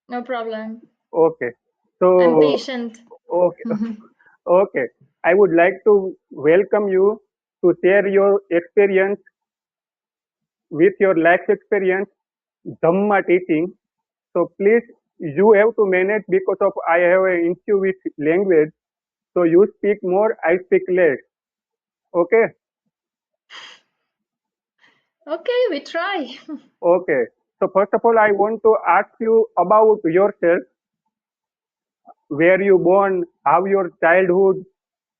No problem. Okay. I'm So, patient. okay, okay. I would like to welcome you to share your experience with your life experience, Dhamma teaching. So please, you have to manage because of I have an issue with language. So you speak more, I speak less. Okay, Okay, we try. okay. So first of all, I want to ask you about yourself. Where you born? How your childhood?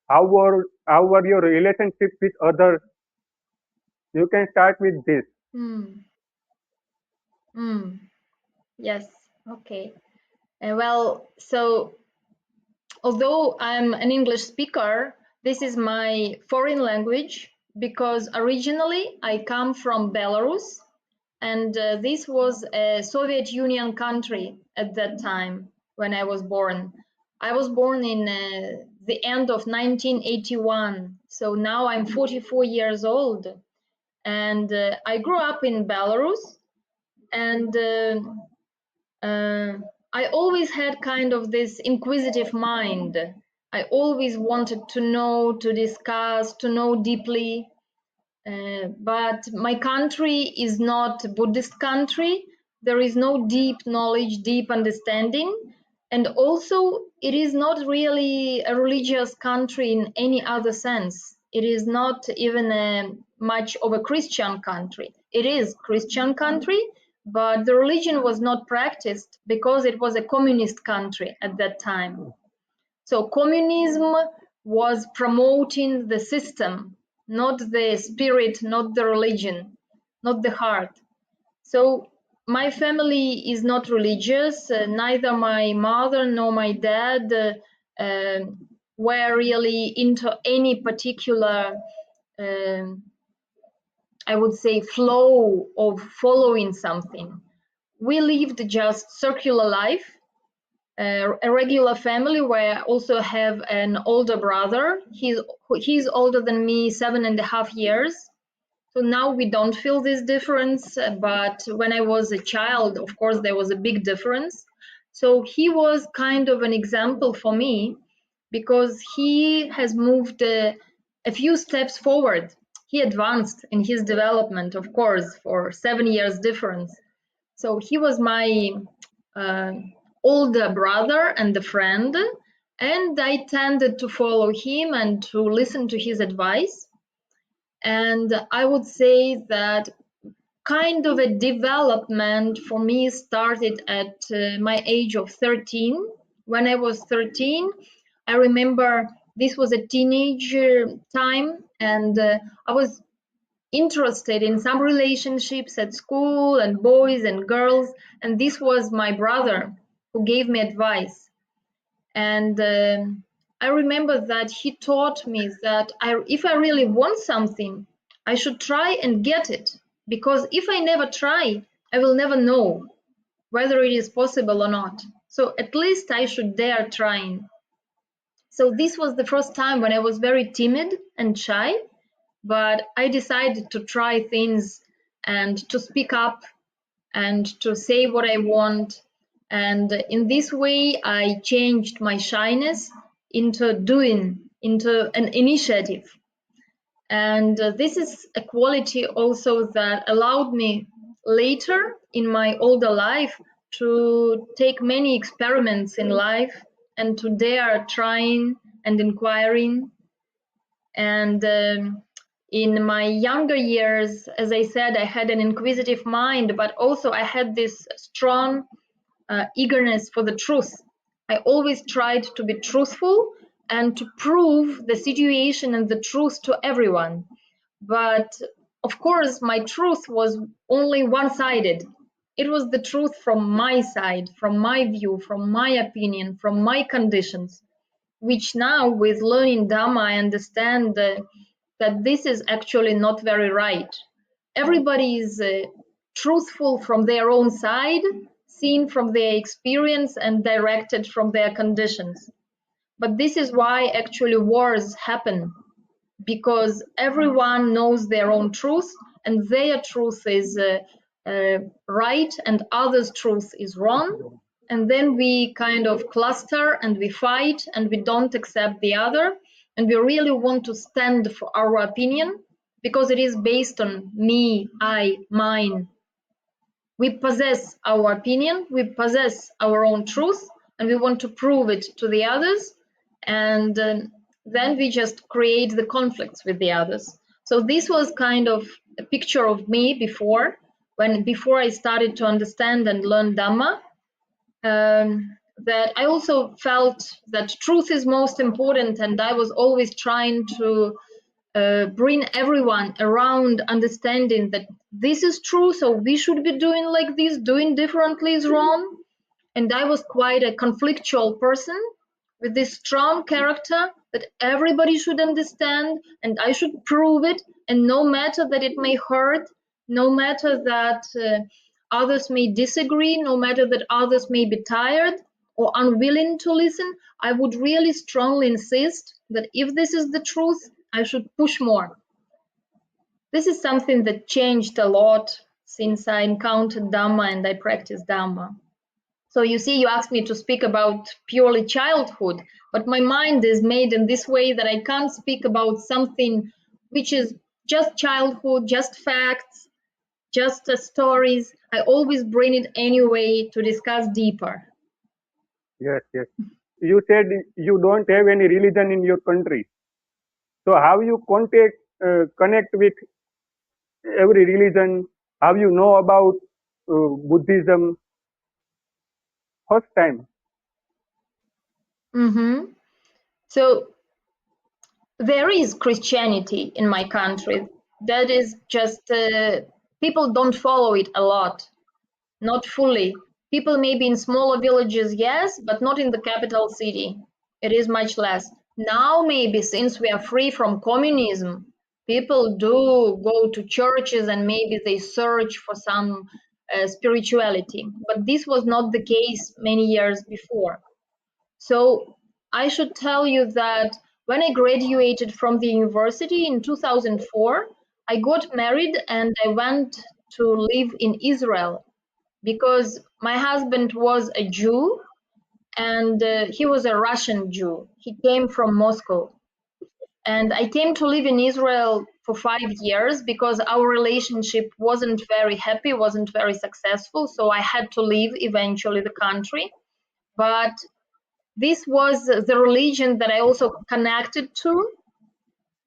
How were your relationships with others? You can start with this. Hmm. Hmm. Yes. Okay. Well, so although I'm an English speaker, this is my foreign language because originally I come from Belarus, and this was a Soviet Union country at that time when I was born. I was born in the end of 1981, so now I'm 44 years old, and I grew up in Belarus, and I always had kind of this inquisitive mind. I always wanted to know, to discuss, to know deeply. But my country is not a Buddhist country. There is no deep knowledge, deep understanding. And also, it is not really a religious country in any other sense. It is not even much of a Christian country. It is Christian country, but the religion was not practiced because it was a communist country at that time. So communism was promoting the system, not the spirit, not the religion, not the heart. So my family is not religious. Neither my mother nor my dad were really into any particular, um I would say, flow of following something. We lived just circular life, a regular family where I also have an older brother. He's older than me 7.5 years. So now we don't feel this difference, but when I was a child, of course, there was a big difference. So he was kind of an example for me because he has moved a few steps forward. He advanced in his development, of course, for 7 years difference. So he was my uh, older brother and a friend, and I tended to follow him and to listen to his advice. And I would say that kind of a development for me started at my age of 13. When I was 13, I remember this was a teenage time, and I was interested in some relationships at school and boys and girls, and this was my brother who gave me advice. And I remember that he taught me that if I really want something, I should try and get it, because if I never try, I will never know whether it is possible or not. So at least I should dare trying. So this was the first time when I was very timid and shy, but I decided to try things and to speak up and to say what I want. And in this way, I changed my shyness into doing, into an initiative. And this is a quality also that allowed me later in my older life to take many experiments in life and to dare trying and inquiring. And in my younger years, as I said, I had an inquisitive mind, but also I had this strong eagerness for the truth. I always tried to be truthful and to prove the situation and the truth to everyone. But of course, my truth was only one sided. It was the truth from my side, from my view, from my opinion, from my conditions, which now with learning Dhamma, I understand that this is actually not very right. Everybody is truthful from their own side, seen from their experience and directed from their conditions. But this is why actually wars happen, because everyone knows their own truth, and their truth is right and others' truth is wrong. and then we kind of cluster and we fight and we don't accept the other, and we really want to stand for our opinion because it is based on me, I, mine. We possess our opinion, we possess our own truth, and we want to prove it to the others, and then we just create the conflicts with the others. So this was kind of a picture of me before I started to understand and learn Dhamma. That I also felt that truth is most important, and I was always trying to bring everyone around understanding that this is true, so we should be doing like this, doing differently is wrong. And I was quite a conflictual person with this strong character that everybody should understand and I should prove it, and no matter that it may hurt, no matter that others may disagree, no matter that others may be tired or unwilling to listen, I would really strongly insist that if this is the truth, I should push more. This is something that changed a lot since I encountered Dhamma and I practice Dhamma. So you see, you asked me to speak about purely childhood, but my mind is made in this way that I can't speak about something which is just childhood, just facts, just stories. I always bring it anyway to discuss deeper. Yes, yes. You said you don't have any religion in your country. So how you connect with every religion? How you know about Buddhism? First time. Mm-hmm. So there is Christianity in my country. That is just people don't follow it a lot, not fully. People maybe in smaller villages, yes, but not in the capital city. It is much less. Now, maybe since we are free from communism, people do go to churches and maybe they search for some spirituality. But this was not the case many years before. So I should tell you that when I graduated from the university in 2004, I got married and I went to live in Israel because my husband was a Jew and he was a Russian Jew. He came from Moscow. And I came to live in Israel for 5 years because our relationship wasn't very happy, wasn't very successful. So I had to leave eventually the country. But this was the religion that I also connected to.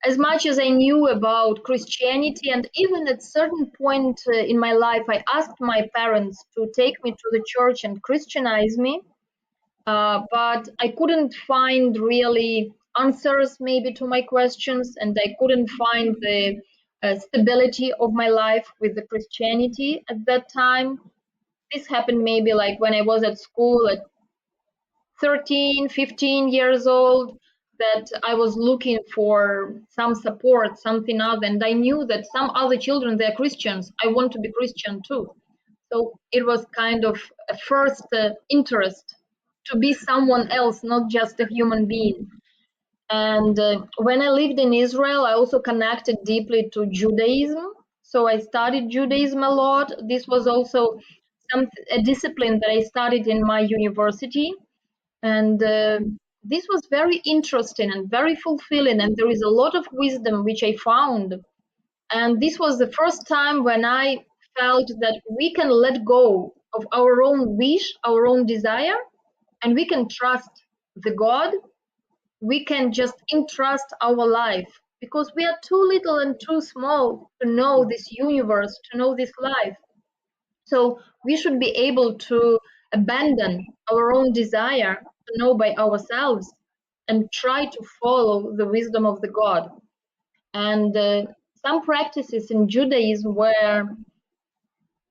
As much as I knew about Christianity, and even at certain point in my life, I asked my parents to take me to the church and Christianize me, but I couldn't find really answers maybe to my questions, and I couldn't find the stability of my life with the Christianity at that time. This happened maybe like when I was at school at 13, 15 years old, that I was looking for some support, something other, and I knew that some other children, they're Christians. I want to be Christian too. So it was kind of a first interest to be someone else, not just a human being. And when I lived in Israel, I also connected deeply to Judaism. So I studied Judaism a lot. This was also a discipline that I studied in my university. And this was very interesting and very fulfilling. And there is a lot of wisdom which I found. And this was the first time when I felt that we can let go of our own wish, our own desire, and we can trust the God. We can just entrust our life because we are too little and too small to know this universe, to know this life. So we should be able to abandon our own desire to know by ourselves and try to follow the wisdom of the God. And some practices in Judaism were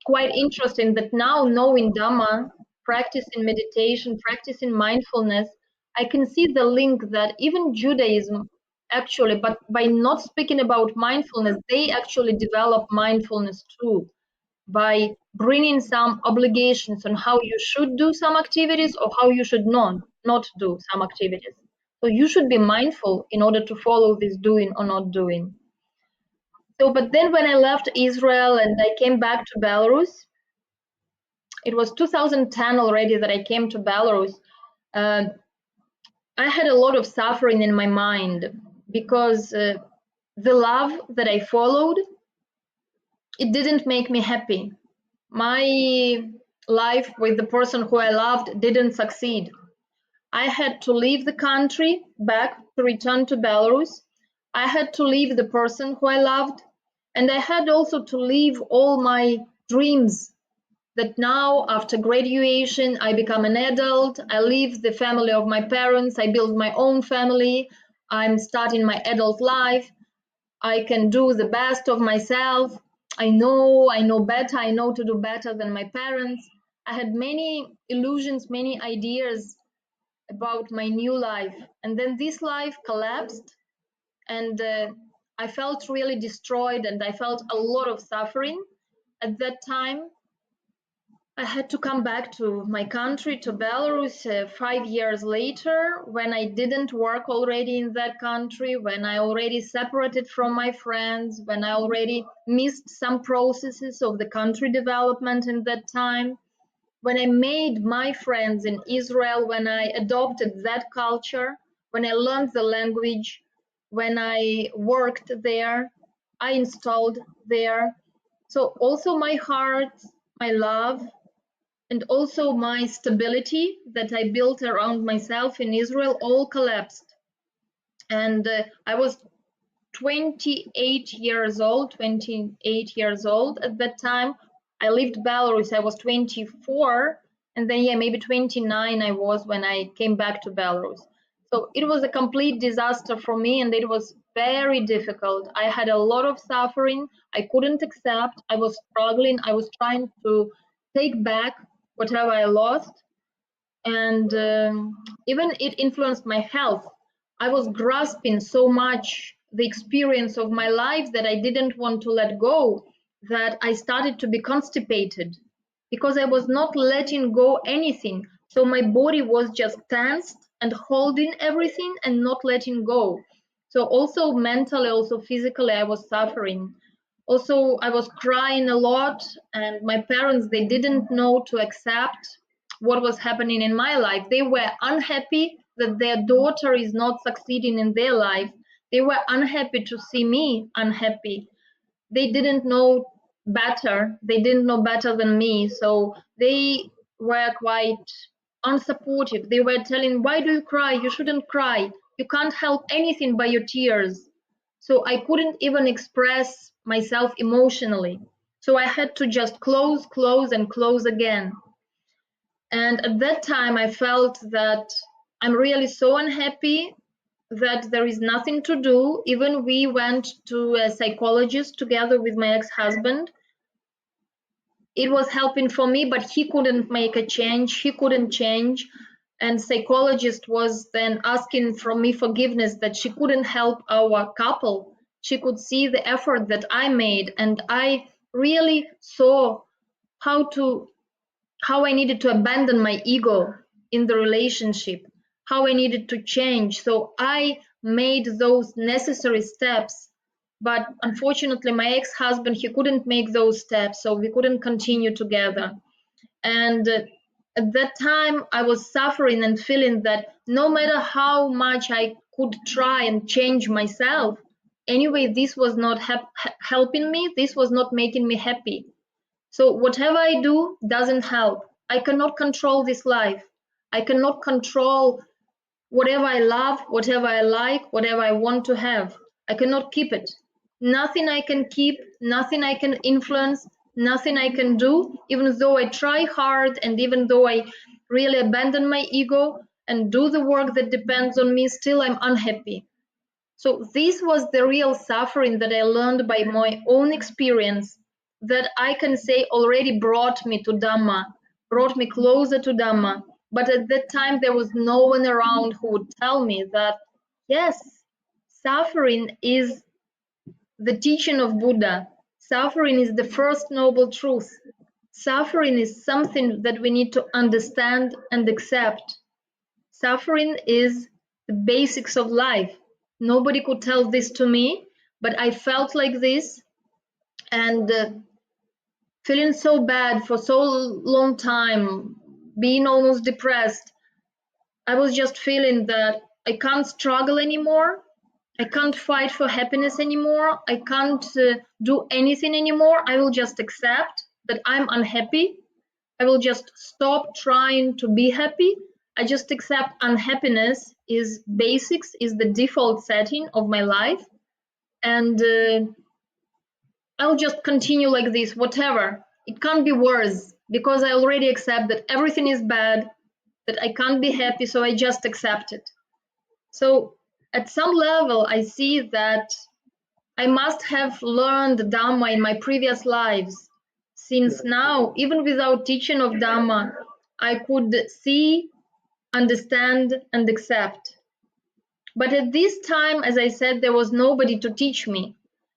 quite interesting that now knowing Dhamma, practicing meditation, practicing mindfulness, I can see the link that even Judaism actually, but by not speaking about mindfulness, they actually develop mindfulness too by bringing some obligations on how you should do some activities or how you should not do some activities. So you should be mindful in order to follow this doing or not doing. So, but then when I left Israel and I came back to Belarus, it was 2010 already that I came to Belarus. Uh, I had a lot of suffering in my mind because the love that I followed, it didn't make me happy. My life with the person who I loved didn't succeed. I had to leave the country back to return to Belarus. I had to leave the person who I loved, and I had also to leave all my dreams that now, after graduation, I become an adult, I leave the family of my parents, I build my own family, I'm starting my adult life, I can do the best of myself. I know better, I know to do better than my parents. I had many illusions, many ideas about my new life. And then this life collapsed, and I felt really destroyed, and I felt a lot of suffering. At that time, I had to come back to my country, to Belarus, 5 years later, when I didn't work already in that country, when I already separated from my friends, when I already missed some processes of the country development in that time, when I made my friends in Israel, when I adopted that culture, when I learned the language, when I worked there, I installed there. So also my heart, my love, and also my stability that I built around myself in Israel all collapsed. And I was 28 years old at that time. I lived Belarus, I was 24, and then yeah, maybe 29 I was when I came back to Belarus. So it was a complete disaster for me, and it was very difficult. I had a lot of suffering. I couldn't accept. I was struggling. I was trying to take back whatever I lost, and even it influenced my health. I was grasping so much the experience of my life that I didn't want to let go, that I started to be constipated because I was not letting go anything. So my body was just tensed and holding everything and not letting go. So also mentally, also physically, I was suffering. Also, I was crying a lot, and my parents, they didn't know to accept what was happening in my life. They were unhappy that their daughter is not succeeding in their life. They were unhappy to see me unhappy. They didn't know better. They didn't know better than me. So they were quite unsupportive. They were telling, why do you cry? You shouldn't cry. You can't help anything by your tears. So I couldn't even express myself emotionally. So I had to just close, close, and close again. And at that time, I felt that I'm really so unhappy that there is nothing to do. Even we went to a psychologist together with my ex-husband. It was helping for me, but he couldn't make a change. He couldn't change. And psychologist was then asking from me forgiveness that she couldn't help our couple. She could see the effort that I made, and I really saw how to how I needed to abandon my ego in the relationship, how I needed to change. So I made those necessary steps. But unfortunately, my ex-husband, he couldn't make those steps, so we couldn't continue together. And at that time, I was suffering and feeling that no matter how much I could try and change myself, anyway, this was not helping me. This was not making me happy. So whatever I do doesn't help. I cannot control this life. I cannot control whatever I love, whatever I like, whatever I want to have. I cannot keep it. Nothing I can keep, nothing I can influence, nothing I can do, even though I try hard and even though I really abandon my ego and do the work that depends on me, still I'm unhappy. So this was the real suffering that I learned by my own experience, that I can say already brought me to Dhamma, brought me closer to Dhamma. But at that time, there was no one around who would tell me that, yes, suffering is the teaching of Buddha. Suffering is the first noble truth. Suffering is something that we need to understand and accept. Suffering is the basics of life. Nobody could tell this to me, but I felt like this. And feeling so bad for so long time, being almost depressed. I was just feeling that I can't struggle anymore. I can't fight for happiness anymore. I can't do anything anymore. I will just accept that I'm unhappy. I will just stop trying to be happy. I just accept unhappiness is basics, is the default setting of my life. And I'll just continue like this, whatever. It can't be worse because I already accept that everything is bad, that I can't be happy, so I just accept it. So at some level, I see that I must have learned Dhamma in my previous lives, since now, even without teaching of Dhamma, I could see, understand, and accept. But at this time, as I said, there was nobody to teach me.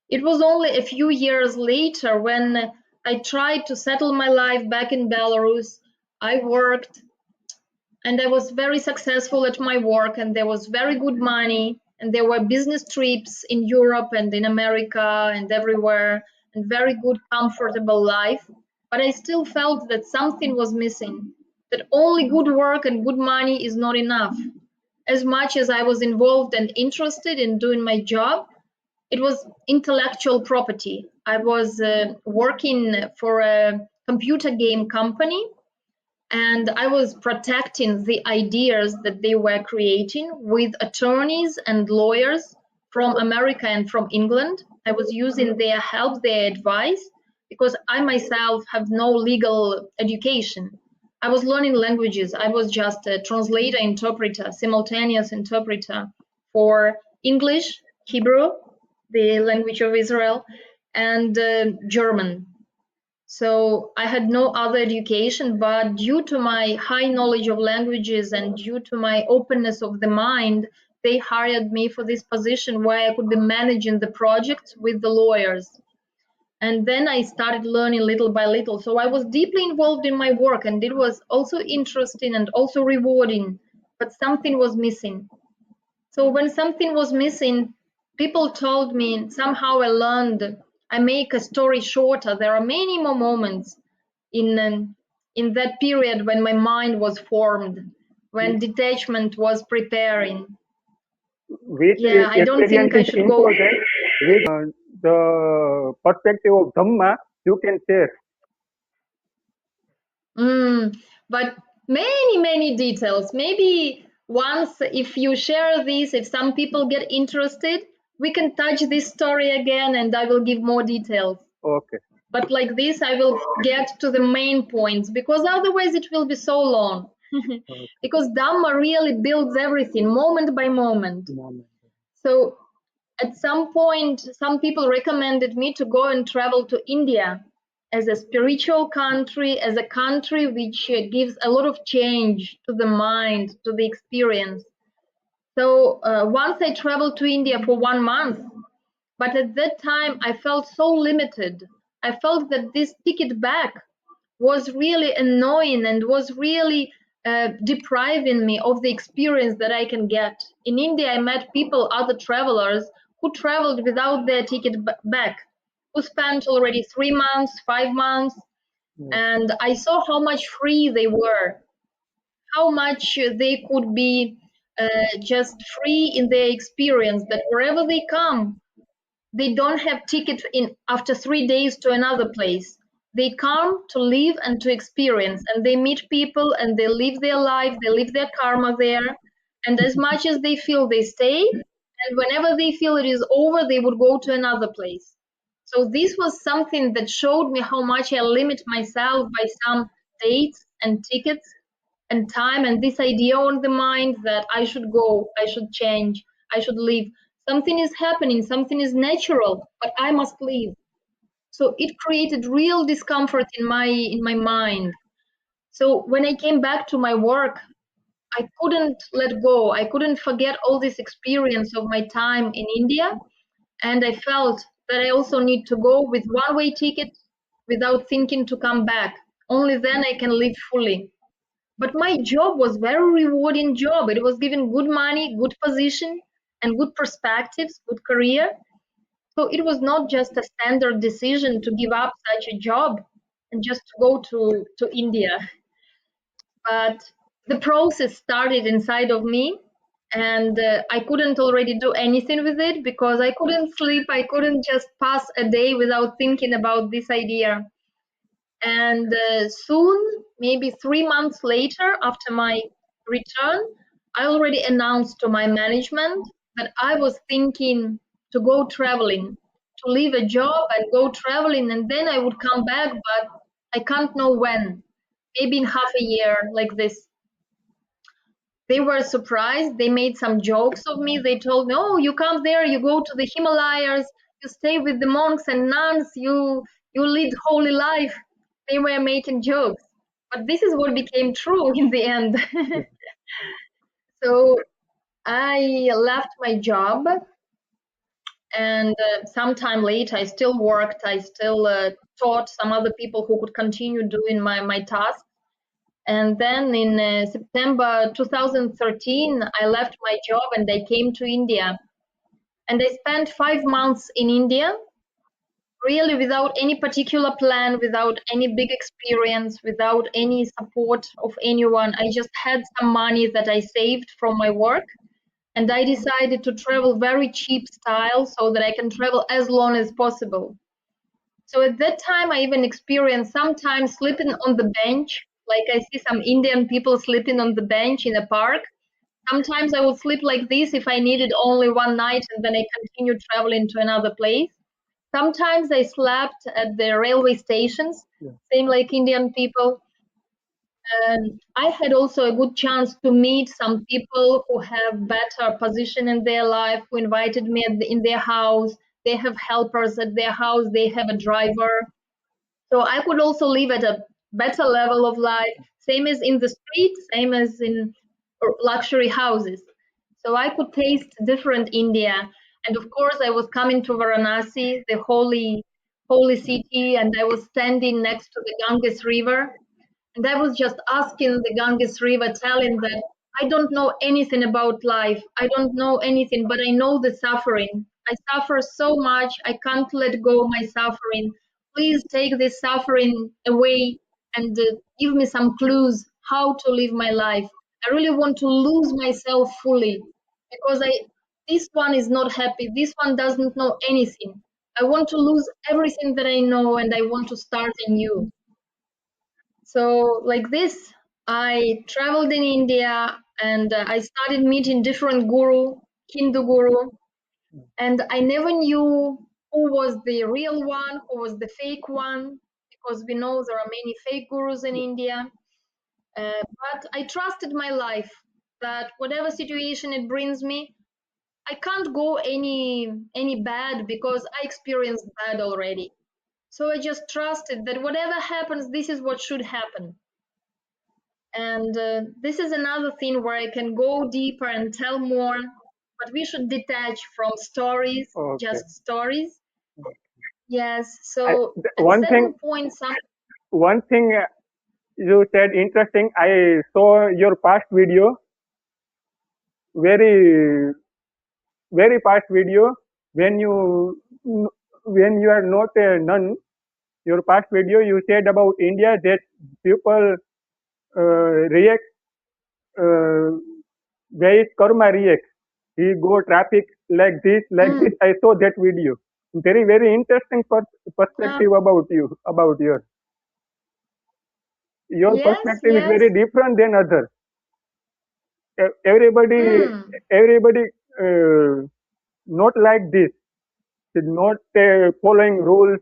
It was only a few years later when I tried to settle my life back in Belarus. I worked and I was very successful at my work, and there was very good money, and there were business trips in Europe and in America and everywhere, and very good, comfortable life. But I still felt that something was missing, that only good work and good money is not enough. As much as I was involved and interested in doing my job, it was intellectual property. I was working for a computer game company, and I was protecting the ideas that they were creating with attorneys and lawyers from America and from England. I was using their help, their advice, because I myself have no legal education. I was learning languages. I was just a translator, interpreter, simultaneous interpreter for English, Hebrew, the language of Israel, and German. So I had no other education, but due to my high knowledge of languages and due to my openness of the mind, they hired me for this position where I could be managing the projects with the lawyers. And then I started learning little by little. So I was deeply involved in my work, and it was also interesting and also rewarding, but something was missing. So when something was missing, people told me, somehow I learned. I make a story shorter. There are many more moments in that period when my mind was formed, when detachment was preparing. Which Yeah, I don't experience think I is should go. important, which the perspective of Dhamma you can share. But many details. Maybe once, if you share this, if some people get interested, we can touch this story again and I will give more details. Okay. But like this, I will get to the main points, because otherwise it will be so long. Because Dhamma really builds everything moment by moment. So at some point, some people recommended me to go and travel to India as a spiritual country, as a country which gives a lot of change to the mind, to the experience. So once I traveled to India for 1 month, but at that time I felt so limited. I felt that this ticket back was really annoying and was really depriving me of the experience that I can get. In India, I met people, other travelers, who traveled without their ticket back, who spent already 3 months, 5 months, and I saw how much free they were, how much they could be just free in their experience, that wherever they come, they don't have ticket in after 3 days to another place. They come to live and to experience, and they meet people and they live their life, they live their karma there. And as much as they feel, they stay. And whenever they feel it is over, they would go to another place. So this was something that showed me how much I limit myself by some dates and tickets and time, and this idea on the mind that I should go, I should change, I should leave. Something is happening, something is natural, but I must leave. So it created real discomfort in my mind. So when I came back to my work, I couldn't let go. I couldn't forget all this experience of my time in India, and I felt that I also need to go with one-way ticket without thinking to come back. Only then I can live fully. But my job was very rewarding job. It was giving good money, good position, and good perspectives, good career. So it was not just a standard decision to give up such a job and just to go to India. But the process started inside of me, and I couldn't already do anything with it because I couldn't sleep. I couldn't just pass a day without thinking about this idea. And soon, maybe 3 months later, after my return, I already announced to my management that I was thinking to go traveling, to leave a job and go traveling, and then I would come back, but I can't know when. Maybe in half a year, like this. They were surprised. They made some jokes of me. They told me, "Oh, you come there, you go to the Himalayas, you stay with the monks and nuns, you lead holy life." They were making jokes, but this is what became true in the end. So I left my job, and sometime later, I still worked. I still taught some other people who could continue doing my task. And then in September 2013, I left my job and I came to India. And I spent 5 months in India, really without any particular plan, without any big experience, without any support of anyone. I just had some money that I saved from my work. And I decided to travel very cheap style so that I can travel as long as possible. So at that time, I even experienced sometimes sleeping on the bench. Like I see some Indian people sleeping on the bench in a park. Sometimes I would sleep like this if I needed only one night and then I continued traveling to another place. Sometimes I slept at the railway stations, Yeah. same like Indian people. And I had also a good chance to meet some people who have better position in their life, who invited me in their house. They have helpers at their house. They have a driver. So I could also live at a better level of life, same as in the street, same as in luxury houses. So I could taste different India. And of course, I was coming to Varanasi, the holy city, and I was standing next to the Ganges River. And I was just asking the Ganges River, telling that I don't know anything about life. I don't know anything, but I know the suffering. I suffer so much. I can't let go of my suffering. Please take this suffering away and give me some clues how to live my life. I really want to lose myself fully because this one is not happy. This one doesn't know anything. I want to lose everything that I know and I want to start anew. So, like this, I traveled in India and I started meeting different guru, Hindu guru, and I never knew who was the real one, who was the fake one, because we know there are many fake gurus in India. But I trusted my life that whatever situation it brings me, I can't go any bad because I experienced bad already. So I just trusted that whatever happens, this is what should happen. And this is another thing where I can go deeper and tell more, but we should detach from stories, Okay. just stories. Yes, I, so at one certain thing, point, you said interesting. I saw your past video, very very past video when you are not a nun. Your past video you said about India that people react uh, where karma reacts. He go traffic like mm, this. I saw that video. Very interesting uh, perspective about you, about your yes, perspective is yes, very different than others. Everybody, mm, everybody, not like this. Not following rules.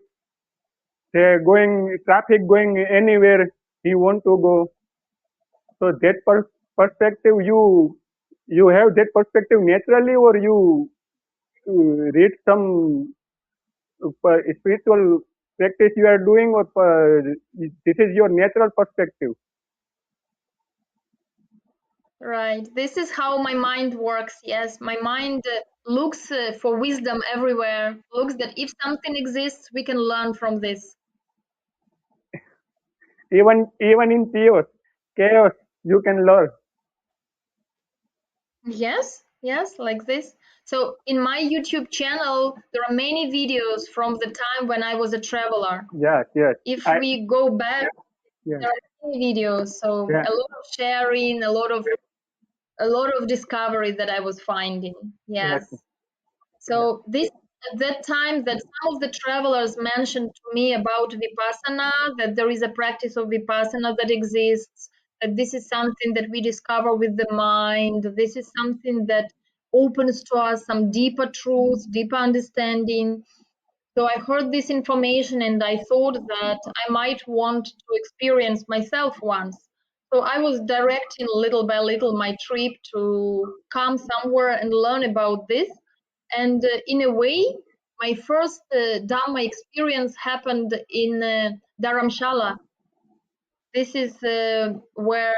They're going traffic going anywhere he want to go. So that perspective you have that perspective naturally, or you read some spiritual practice you are doing, or this is your natural perspective. right. This is how my mind works. Yes, my mind looks for wisdom everywhere, looks that if something exists, we can learn from this. Even in chaos, you can learn. Yes, Yes, like this. So in my YouTube channel, there are many videos from the time when I was a traveler. Yes, yes. If I we go back, yes, there are many videos. So yeah, a lot of sharing, a lot of discovery that I was finding. yes, Yes. yeah. So this at that time that some of the travelers mentioned to me about Vipassana, that there is a practice of Vipassana that exists, that this is something that we discover with the mind, this is something that opens to us some deeper truths, deeper understanding. So I heard this information and I thought that I might want to experience myself once. So I was directing little by little my trip to come somewhere and learn about this. And in a way, my first Dhamma experience happened in Dharamshala. This is where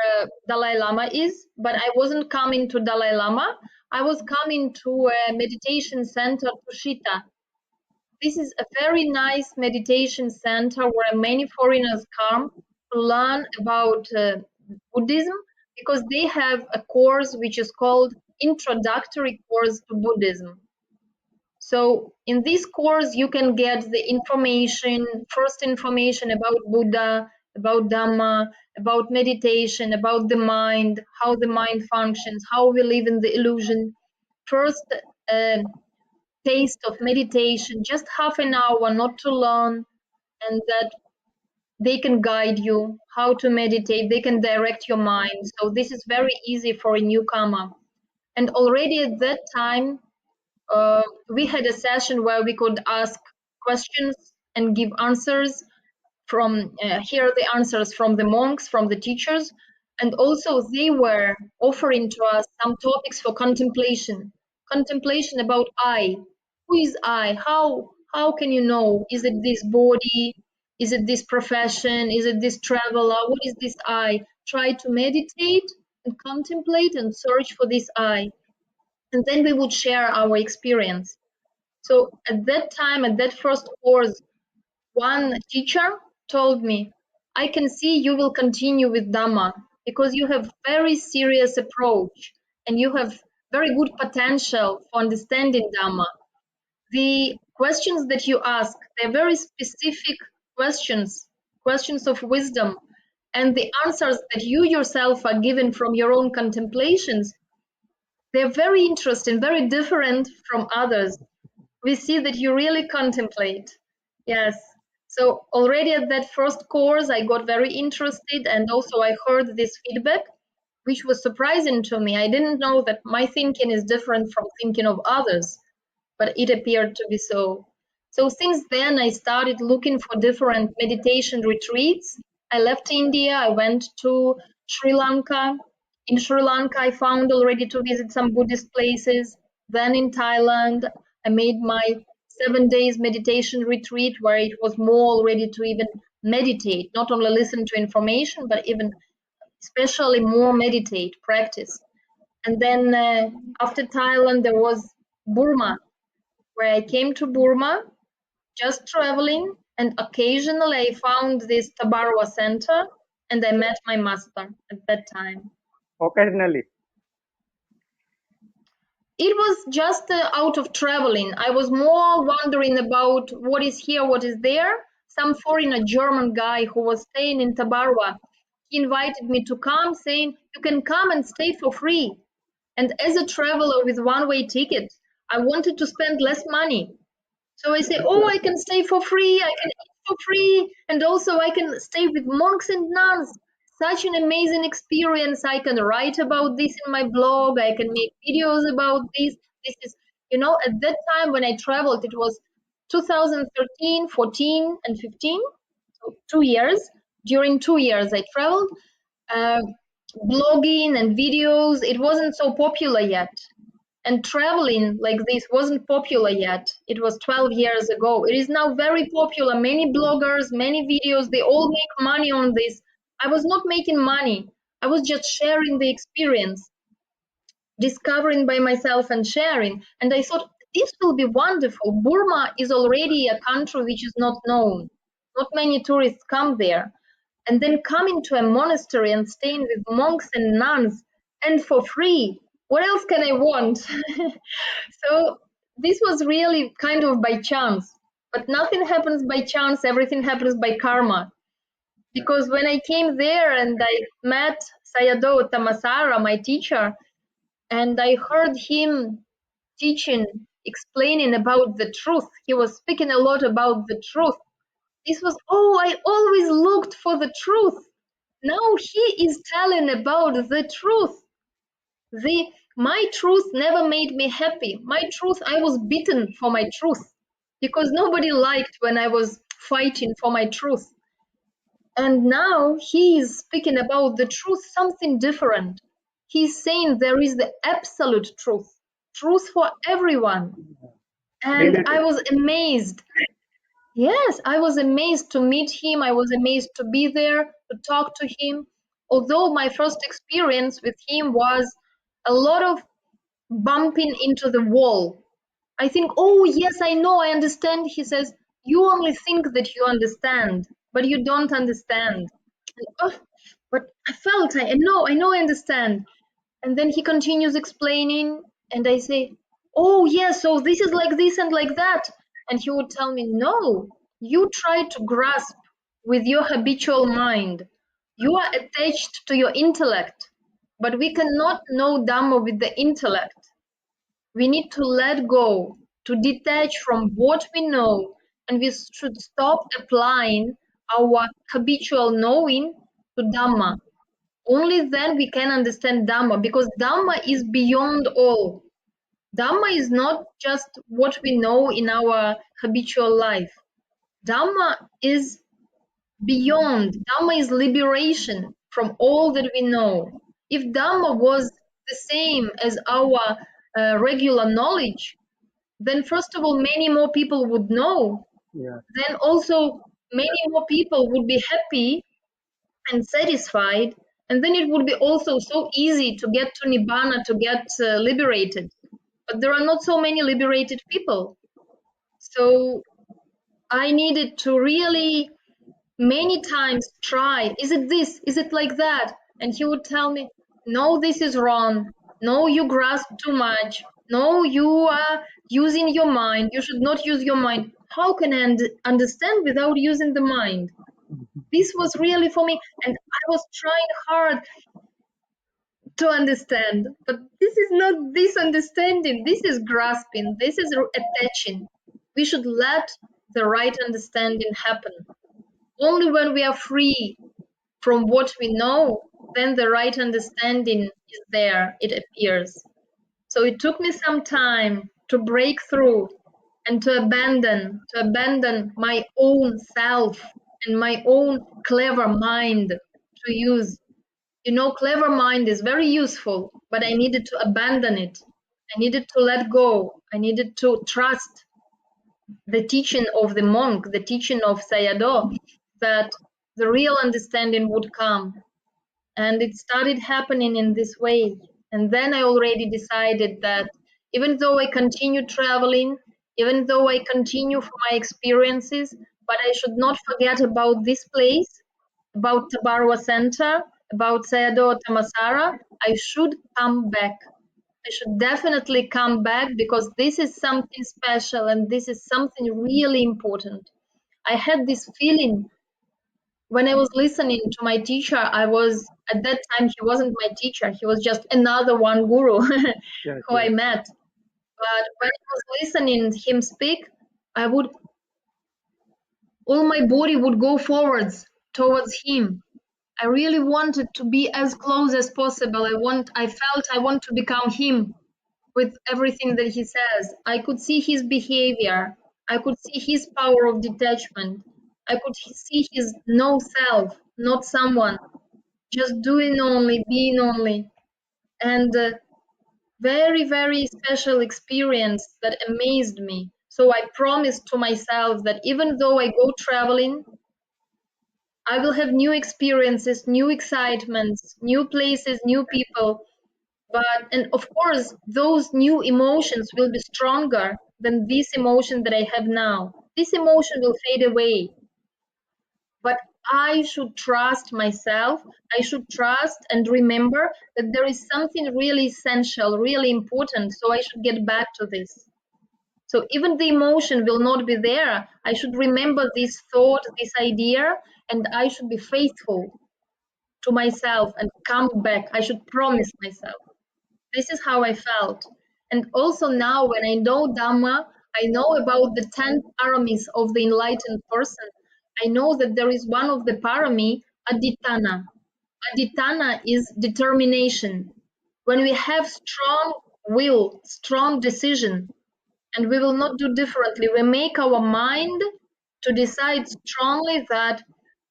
Dalai Lama is, but I wasn't coming to Dalai Lama. I was coming to a meditation center, Tushita. This is a very nice meditation center where many foreigners come to learn about Buddhism because they have a course which is called Introductory Course to Buddhism. So in this course, you can get the information, first information about Buddha, about Dhamma, about meditation, about the mind, how the mind functions, how we live in the illusion. First, uh, taste of meditation, just half an hour, not to learn, and that they can guide you how to meditate, they can direct your mind. So this is very easy for a newcomer. And already at that time, we had a session where we could ask questions and give answers from hear the answers from the monks, from the teachers, and also they were offering to us some topics for contemplation. Contemplation about I. Who is I? How can you know? Is it this body? Is it this profession? Is it this traveler? What is this I? Try to meditate and contemplate and search for this I. And then we would share our experience. So at that time, at that first course, one teacher told me, I can see you will continue with Dhamma because you have very serious approach and you have very good potential for understanding Dhamma. The questions that you ask, they're very specific questions, questions of wisdom. And the answers that you yourself are given from your own contemplations, they're very interesting, very different from others. We see that you really contemplate. Yes. So already at that first course, I got very interested, and also I heard this feedback, which was surprising to me. I didn't know that my thinking is different from thinking of others, but it appeared to be so. So since then, I started looking for different meditation retreats. I left India, I went to Sri Lanka. In Sri Lanka, I found already to visit some Buddhist places. Then in Thailand, I made my 7 days meditation retreat where it was more already to even meditate, not only listen to information, but even especially more meditate, practice. And then after Thailand, there was Burma, where I came to Burma just traveling, and occasionally I found this Thabarwa center and I met my master at that time. Occasionally. It was just out of traveling. I was more wondering about what is here, what is there. Some foreigner German guy who was staying in Thabarwa, he invited me to come, saying, you can come and stay for free. And as a traveler with one-way ticket, I wanted to spend less money. So I say, oh, I can stay for free, I can eat for free, and also I can stay with monks and nuns. Such an amazing experience. I can write about this in my blog, I can make videos about this. This is, at that time when I traveled, it was 2013, 14, and 15, so 2 years. During 2 years, I traveled. Uh, Blogging and videos, it wasn't so popular yet. And traveling like this wasn't popular yet. It was 12 years ago. It is now very popular. Many bloggers, many videos, they all make money on this. I was not making money. I was just sharing the experience, discovering by myself and sharing. And I thought, this will be wonderful. Burma is already a country which is not known. Not many tourists come there. And then coming to a monastery and staying with monks and nuns and for free. what else can I want? So this was really kind of by chance, but nothing happens by chance, everything happens by karma. Because when I came there and I met Sayadaw Tamasara, my teacher, and I heard him teaching, explaining about the truth, he was speaking a lot about the truth. This was, oh, I always looked for the truth. Now he is telling about the truth. My truth never made me happy. My truth, I was beaten for my truth because nobody liked when I was fighting for my truth. And now he is speaking about the truth, something different. He's saying there is the absolute truth, truth for everyone. And I Related. was amazed. Yes, I was amazed to meet him. I was amazed to be there, to talk to him. Although my first experience with him was a lot of bumping into the wall. I think, oh, yes, I know, I understand. He says, you only think that you understand, but you don't understand. Oh, but I know, I understand. And then he continues explaining, and I say, oh, yeah, so this is like this and like that. And he would tell me, no, you try to grasp with your habitual mind. You are attached to your intellect, but we cannot know Dhamma with the intellect. We need to let go, to detach from what we know, and we should stop applying our habitual knowing to Dhamma. Only then we can understand Dhamma, because Dhamma is beyond all. Dhamma is not just what we know in our habitual life. Dhamma is beyond. Dhamma is liberation from all that we know. If Dhamma was the same as our regular knowledge, then first of all, many more people would know. Yeah. Then also, many more people would be happy and satisfied. And then it would be also so easy to get to Nibbana, to get liberated. But there are not so many liberated people. So I needed to really many times try, is it this? Is it like that? And he would tell me, no, this is wrong. No, you grasp too much. No, you are using your mind. You should not use your mind. How can I understand without using the mind? This was really for me. And I was trying hard to understand. But this is not this understanding. This is grasping. This is attaching. We should let the right understanding happen. Only when we are free from what we know, then the right understanding is there, it appears. So it took me some time to break through and to abandon my own self and my own clever mind to use. You know, clever mind is very useful, but I needed to abandon it. I needed to let go. I needed to trust the teaching of the monk, the teaching of Sayadaw, that the real understanding would come. And it started happening in this way. And then I already decided that even though I continue traveling, even though I continue for my experiences, but I should not forget about this place, about Thabarwa Center, about Sayadaw Tamasara. I should come back. I should definitely come back because this is something special and this is something really important. I had this feeling when I was listening to my teacher. I was, at that time, he wasn't my teacher, he was just another one guru Yes. who I met. But when I was listening him speak, I would, all my body would go forwards towards him. I really wanted to be as close as possible. I felt I want to become him with everything that he says. I could see his behavior. I could see his power of detachment. I could see his no self, not someone, just doing only, being only. And very, very special experience that amazed me. So I promised to myself that even though I go traveling, I will have new experiences, new excitements, new places, new people. But, and of course, those new emotions will be stronger than this emotion that I have now. This emotion will fade away. But I should trust myself. I should trust and remember that there is something really essential, really important. So I should get back to this. So even the emotion will not be there. I should remember this thought, this idea, and I should be faithful to myself and come back. I should promise myself. This is how I felt. And also now, when I know Dhamma, I know about the 10 paramis of the enlightened person. I know that there is one of the parami, aditana. Aditana is determination. When we have strong will, strong decision, and we will not do differently. We make our mind to decide strongly that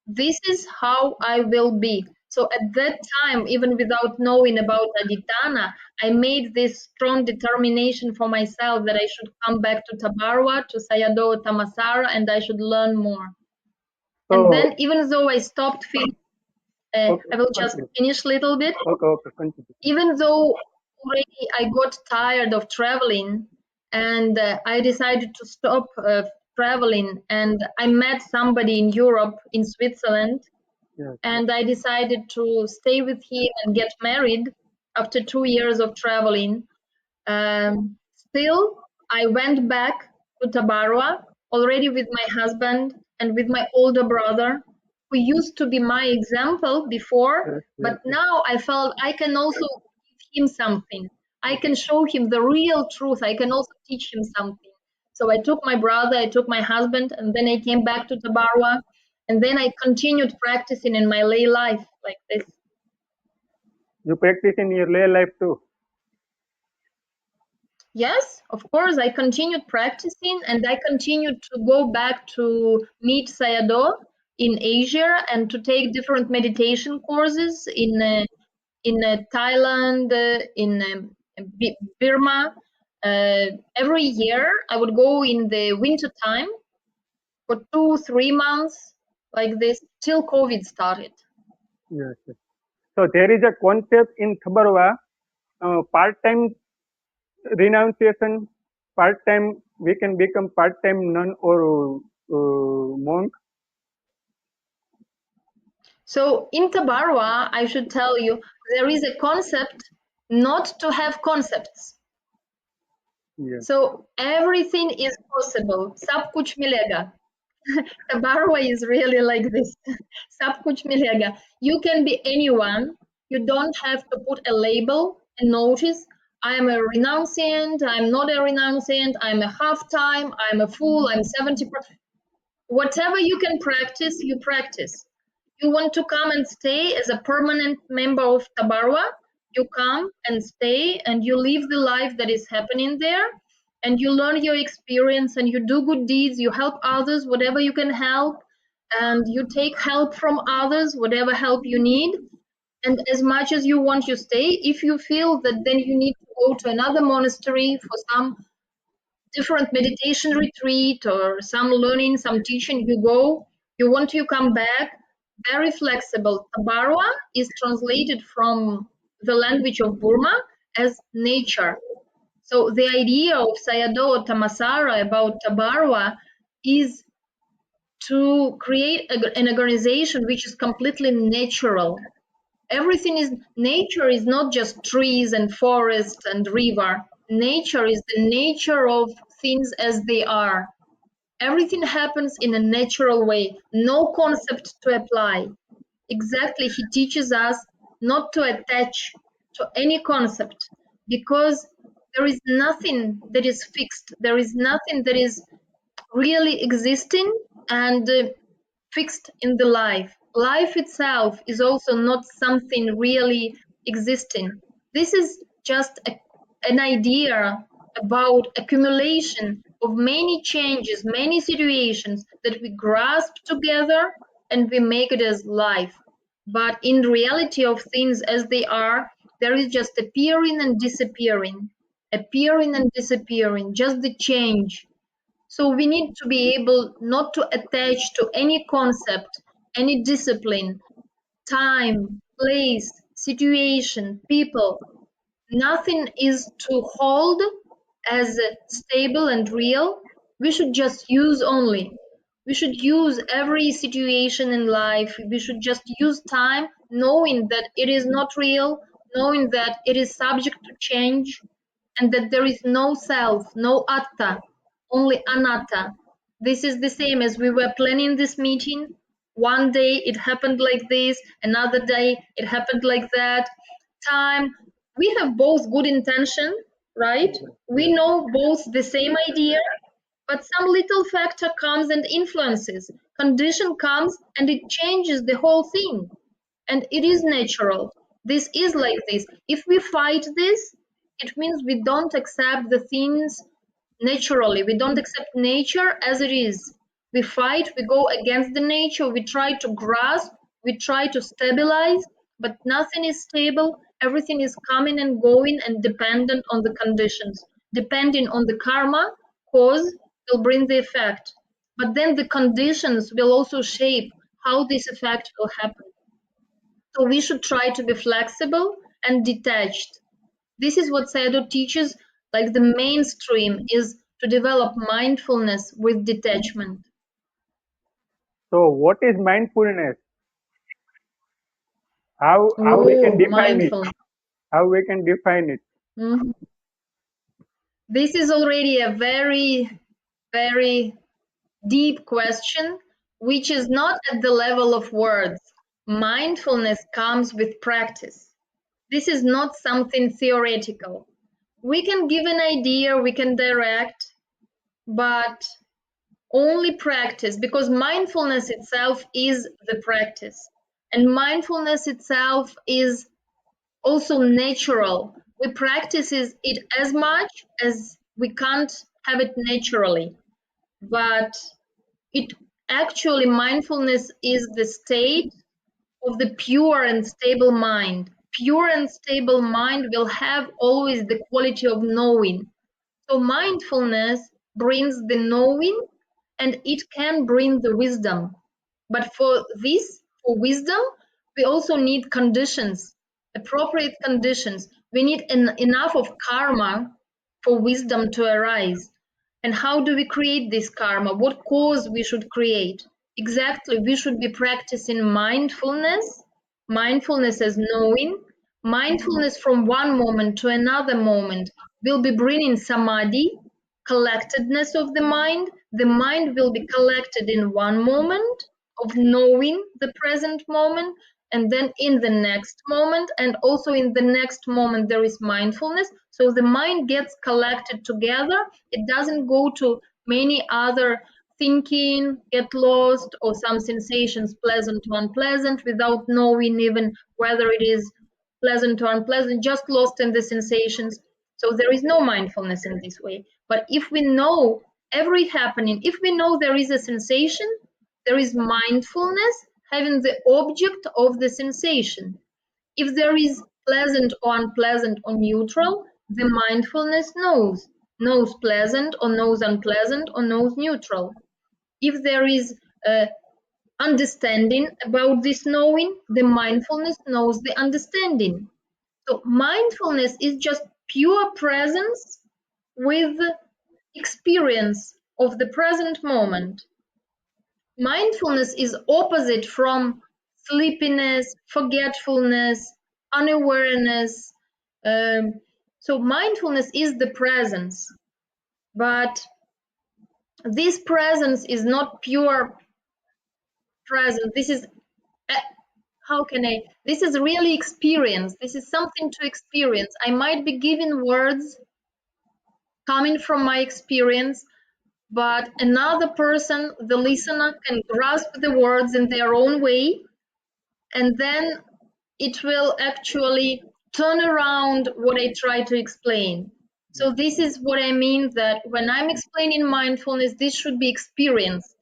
this is how I will be. So at that time, even without knowing about Aditana, I made this strong determination for myself that I should come back to Thabarwa, to Sayadaw Tamasara, and I should learn more. And So, then, even though I stopped feeling, okay, I will just continue. finish a little bit. Okay, continue. Even though already I got tired of traveling and I decided to stop traveling, and I met somebody in Europe, in Switzerland, Yes, yes, and I decided to stay with him and get married after 2 years of traveling. Still, I went back to Thabarwa already with my husband and with my older brother, who used to be my example before, yes, yes, but now I felt I can also give him something. I can show him the real truth. I can also teach him something. So I took my brother, I took my husband, and then I came back to Thabarwa, and then I continued practicing in my lay life like this. you practice in your lay life too. Yes, of course, I continued practicing and I continued to go back to meet Sayadaw in Asia and to take different meditation courses in Thailand, Burma. Every year I would go in the winter time for 2, 3 months like this till COVID started. Yes, yes. So there is a concept in Thabarwa, part-time renunciation, part-time, we can become part-time nun or monk. So in Tabarwa, I should tell you, there is a concept not to have concepts. Yes, So everything is possible. Sab kuch milega. Tabarwa is really like this. Sab kuch milega. You can be anyone. You don't have to put a label, a notice. I am a renunciant. I'm not a renunciant. I'm a half time. I'm a fool. I'm 70%. Whatever you can practice, you practice. You want to come and stay as a permanent member of Tabarwa, you come and stay and you live the life that is happening there, and you learn your experience and you do good deeds, you help others, whatever you can help, and you take help from others, whatever help you need. And as much as you want, you stay. If you feel that then you need to go to another monastery for some different meditation retreat or some learning, some teaching, you go. You want to come back, very flexible. Tabarwa is translated from the language of Burma as nature. So the idea of Sayadaw Tamasara about Tabarwa is to create an organization which is completely natural. Everything is nature, is not just trees and forest and river. Nature is the nature of things as they are. Everything happens in a natural way, no concept to apply. Exactly, he teaches us not to attach to any concept, because there is nothing that is fixed, there is nothing that is really existing and fixed in the life. Life itself is also not something really existing. This is just an idea about accumulation of many changes, many situations that we grasp together and we make it as life. But in reality of things as they are, there is just appearing and disappearing, just the change. So we need to be able not to attach to any concept, any discipline, time, place, situation, people. Nothing is to hold as stable and real. We should just use only. We should use every situation in life. We should just use time knowing that it is not real, knowing that it is subject to change, and that there is no self, no atta, only anatta. This is the same as we were planning this meeting. One day it happened like this, another day it happened like that. Time, we have both good intention, right? We know both the same idea, but some little factor comes and influences. Condition comes and it changes the whole thing. And it is natural. This is like this. If we fight this, it means we don't accept the things naturally. We don't accept nature as it is. We fight, we go against the nature, we try to grasp, we try to stabilize, but nothing is stable. Everything is coming and going and dependent on the conditions. Depending on the karma, cause will bring the effect. But then the conditions will also shape how this effect will happen. So we should try to be flexible and detached. This is what Sayadaw teaches, like the mainstream is to develop mindfulness with detachment. So, what is mindfulness? How we can Oh, define it? mindfulness. How we can define it? Mhm. This is already a very, very deep question, which is not at the level of words. Mindfulness comes with practice. This is not something theoretical. We can give an idea, we can direct, but only practice, because mindfulness itself is the practice, and mindfulness itself is also natural. We practice it as much as we can't have it naturally, but it actually, mindfulness is the state of the pure and stable mind. Pure and stable mind will have always the quality of knowing. So mindfulness brings the knowing, and it can bring the wisdom. But for this, for wisdom, we also need conditions, appropriate conditions. We need enough of karma for wisdom to arise. And how do we create this karma? What cause we should create? Exactly, we should be practicing mindfulness, mindfulness as knowing, mindfulness from one moment to another moment will be bringing samadhi, collectedness of the mind will be collected in one moment of knowing the present moment, and then in the next moment, and also in the next moment there is mindfulness. So the mind gets collected together, it doesn't go to many other thinking, get lost, or some sensations pleasant or unpleasant without knowing even whether it is pleasant or unpleasant, just lost in the sensations. So there is no mindfulness in this way. But if we know every happening, if we know there is a sensation, there is mindfulness having the object of the sensation. If there is pleasant or unpleasant or neutral, the mindfulness knows pleasant or knows unpleasant or knows neutral. If there is understanding about this knowing, the mindfulness knows the understanding. So mindfulness is just pure presence with experience of the present moment. Mindfulness is opposite from sleepiness, forgetfulness, unawareness. Um, so mindfulness is the presence, but this presence is not pure presence. This is how can I? This is really experience. This is something to experience. I might be giving words coming from my experience, but another person, the listener, can grasp the words in their own way, and then it will actually turn around what I try to explain. So this is what I mean, that when I'm explaining mindfulness, this should be experienced,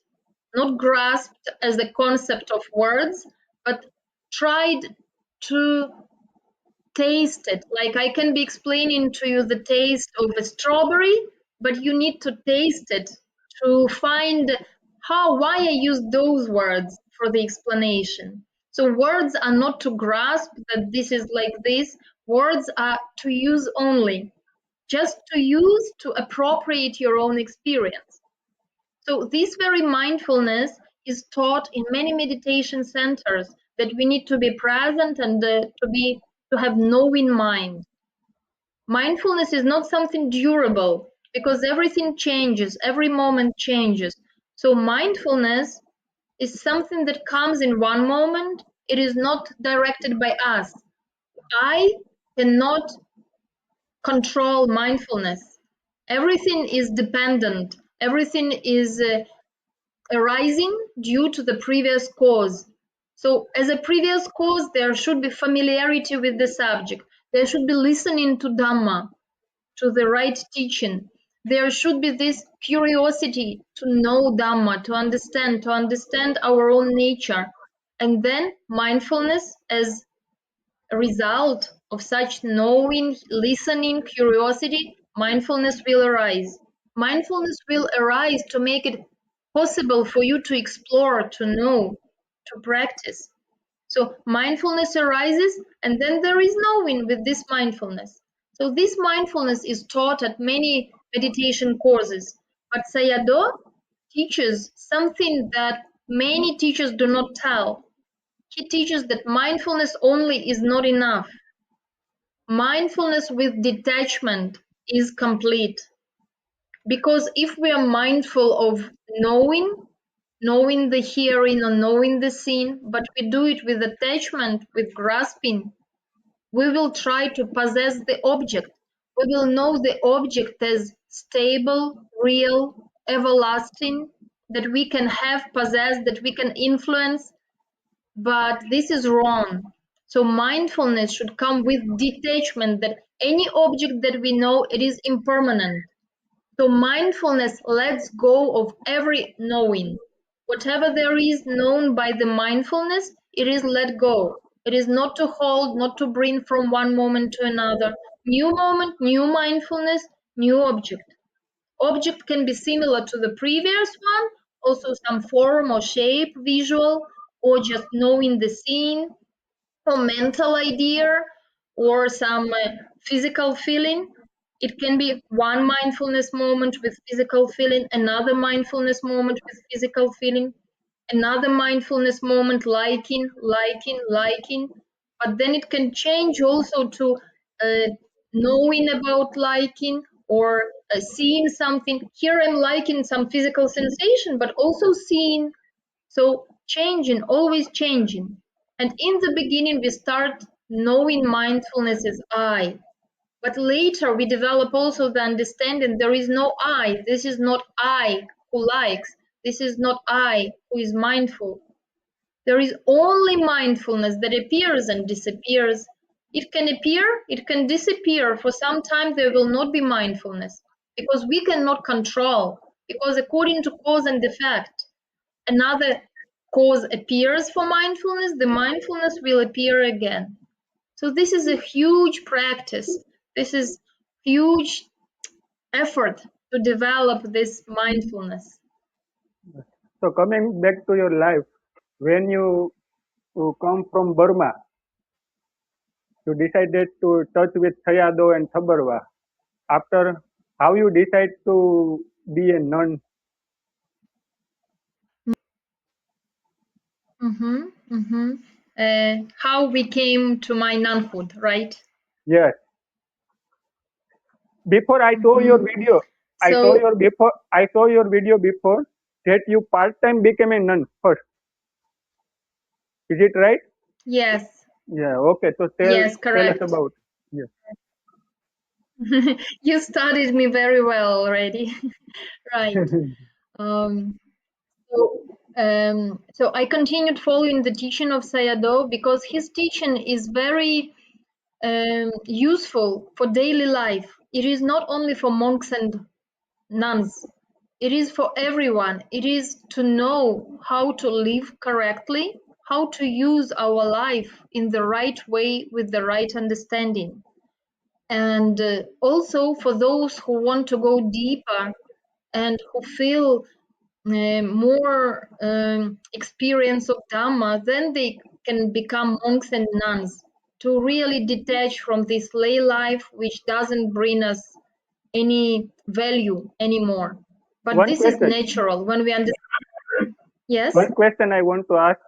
not grasped as a concept of words, but tried to taste it. Like I can be explaining to you the taste of a strawberry, but you need to taste it to find why I use those words for the explanation. So words are not to grasp that this is like this. Words are to use only, just to use to appropriate your own experience. So this very mindfulness is taught in many meditation centers, that we need to be present and to have knowing mind. Mindfulness is not something durable, because everything changes, every moment changes. So mindfulness is something that comes in one moment. It is not directed by us. I cannot control mindfulness. Everything is dependent. Everything is arising due to the previous cause. So as a previous cause, there should be familiarity with the subject. There should be listening to Dhamma, to the right teaching. There should be this curiosity to know Dhamma, to understand our own nature. And then mindfulness, as a result of such knowing, listening, curiosity, mindfulness will arise. Mindfulness will arise to make it possible for you to explore, to know, to practice. So mindfulness arises, and then there is knowing with this mindfulness. So this mindfulness is taught at many meditation courses, but Sayadaw teaches something that many teachers do not tell. He teaches that mindfulness only is not enough. Mindfulness with detachment is complete. Because if we are mindful of knowing the hearing or knowing the seeing, but we do it with attachment, with grasping, we will try to possess the object. We will know the object as stable, real, everlasting, that we can have, possess, that we can influence, but this is wrong. So mindfulness should come with detachment, that any object that we know, it is impermanent. So mindfulness lets go of every knowing. Whatever there is known by the mindfulness, it is let go. It is not to hold, not to bring from one moment to another. New moment, new mindfulness, new object. Object can be similar to the previous one, also some form or shape, visual, or just knowing the scene, or mental idea, or some physical feeling. It can be one mindfulness moment with physical feeling, another mindfulness moment with physical feeling, another mindfulness moment liking. But then it can change also to uh, knowing about liking, or seeing something. Here I'm liking some physical sensation, but also seeing. So changing, always changing. And in the beginning, we start knowing mindfulness as I. But later, we develop also the understanding there is no I. This is not I who likes. This is not I who is mindful. There is only mindfulness that appears and disappears. It can appear, it can disappear. For some time, there will not be mindfulness, because we cannot control. Because according to cause and effect, another cause appears for mindfulness, the mindfulness will appear again. So this is a huge practice. This is huge effort to develop this mindfulness. So coming back to your life, when you come from Burma, you decided to touch with Sayadaw and Thabarwa. After how you decide to be a nun? How we came to my nunhood, right? Yes. Before I saw your video, So I saw your video before that you part time became a nun first. Is it right? yes, Yeah. Okay. So yes, tell us correct. about. Yes. You studied me very well already. Right. Um, so I continued following the teaching of Sayadaw, because his teaching is very useful for daily life. It is not only for monks and nuns, it is for everyone. It is to know how to live correctly, how to use our life in the right way with the right understanding. And also for those who want to go deeper and who feel more experience of Dhamma, then they can become monks and nuns, to really detach from this lay life which doesn't bring us any value anymore. But One this is question. natural when we understand. Yes. One question I want to ask: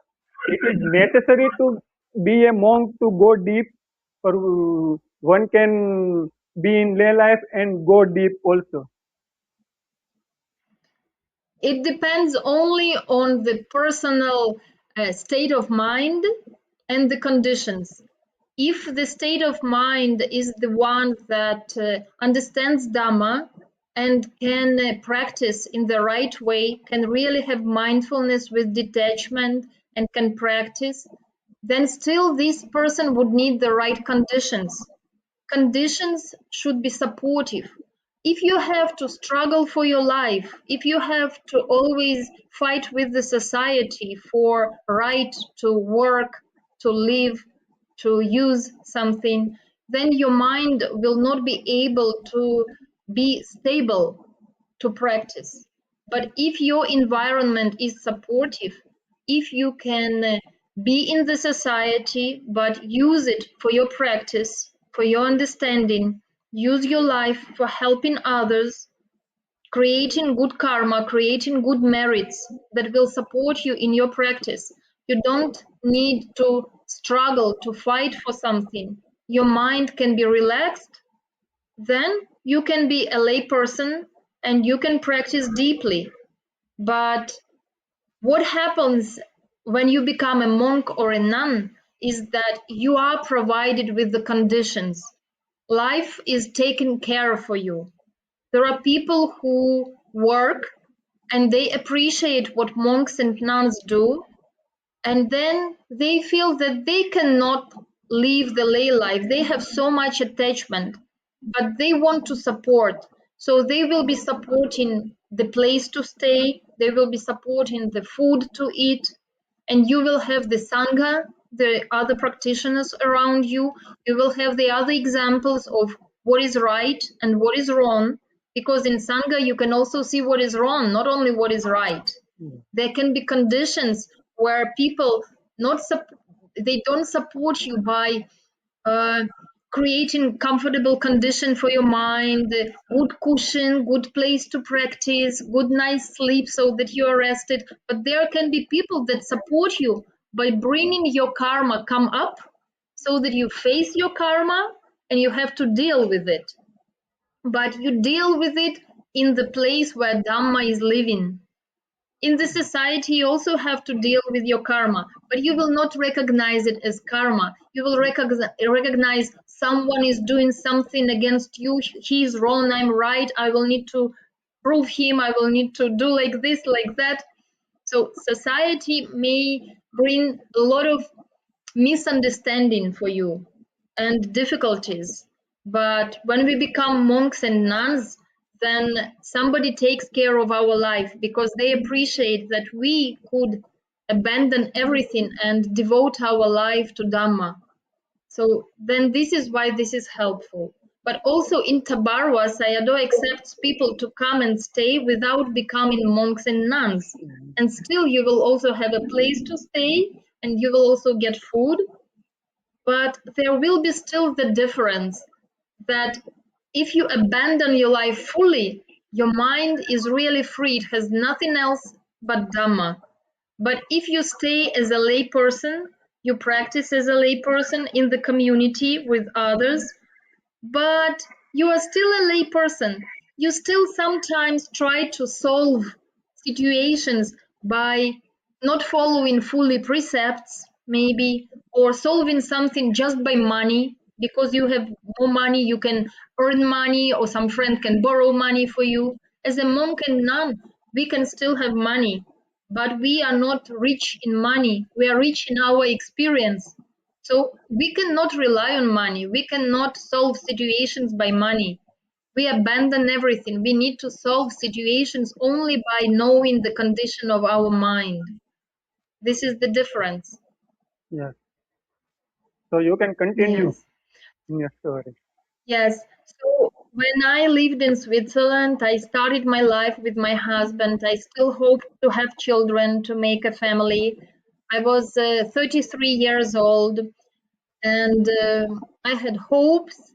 it is necessary to be a monk to go deep, or one can be in lay life and go deep also? It depends only on the personal state of mind and the conditions. If the state of mind is the one that understands Dhamma and can practice in the right way, can really have mindfulness with detachment and can practice, then still this person would need the right conditions. Conditions should be supportive. If you have to struggle for your life, if you have to always fight with the society for right to work, to live, to use something, then your mind will not be able to be stable to practice. But if your environment is supportive, if you can be in the society but use it for your practice, for your understanding, use your life for helping others, creating good karma, creating good merits that will support you in your practice. You don't need to struggle to fight for something. Your mind can be relaxed, then you can be a layperson and you can practice deeply. But what happens when you become a monk or a nun is that you are provided with the conditions. Life is taken care of for you. There are people who work and they appreciate what monks and nuns do, and then they feel that they cannot live the lay life. They have so much attachment, but they want to support. So they will be supporting the place to stay, they will be supporting the food to eat, and you will have the Sangha, the other practitioners around you. You will have the other examples of what is right and what is wrong, because in Sangha you can also see what is wrong, not only what is right. There can be conditions where people not they don't support you by uh, creating comfortable condition for your mind, good cushion, good place to practice, good nice sleep so that you are rested. But there can be people that support you by bringing your karma come up so that you face your karma and you have to deal with it. But you deal with it in the place where Dhamma is living. In the society, you also have to deal with your karma, but you will not recognize it as karma. You will recognize someone is doing something against you. He's wrong, I'm right. I will need to prove him. I will need to do like this, like that. So society may bring a lot of misunderstanding for you and difficulties. But when we become monks and nuns, then somebody takes care of our life because they appreciate that we could abandon everything and devote our life to Dhamma. So then this is why this is helpful. But also in Thabarwa, Sayadaw accepts people to come and stay without becoming monks and nuns. And still you will also have a place to stay and you will also get food, but there will be still the difference that if you abandon your life fully, your mind is really free. It has nothing else but Dhamma. But if you stay as a lay person, you practice as a lay person in the community with others, but you are still a lay person. You still sometimes try to solve situations by not following fully precepts, maybe, or solving something just by money because you have more money, you can earn money, or some friend can borrow money for you. As a monk and nun, we can still have money, but we are not rich in money, we are rich in our experience. So we cannot rely on money. We cannot solve situations by money. We abandon everything. We need to solve situations only by knowing the condition of our mind. This is the difference. Yes. So you can continue Yes. in your story. Yes. So when I lived in Switzerland, I started my life with my husband. I still hope to have children, to make a family. I was 33 years old, and I had hopes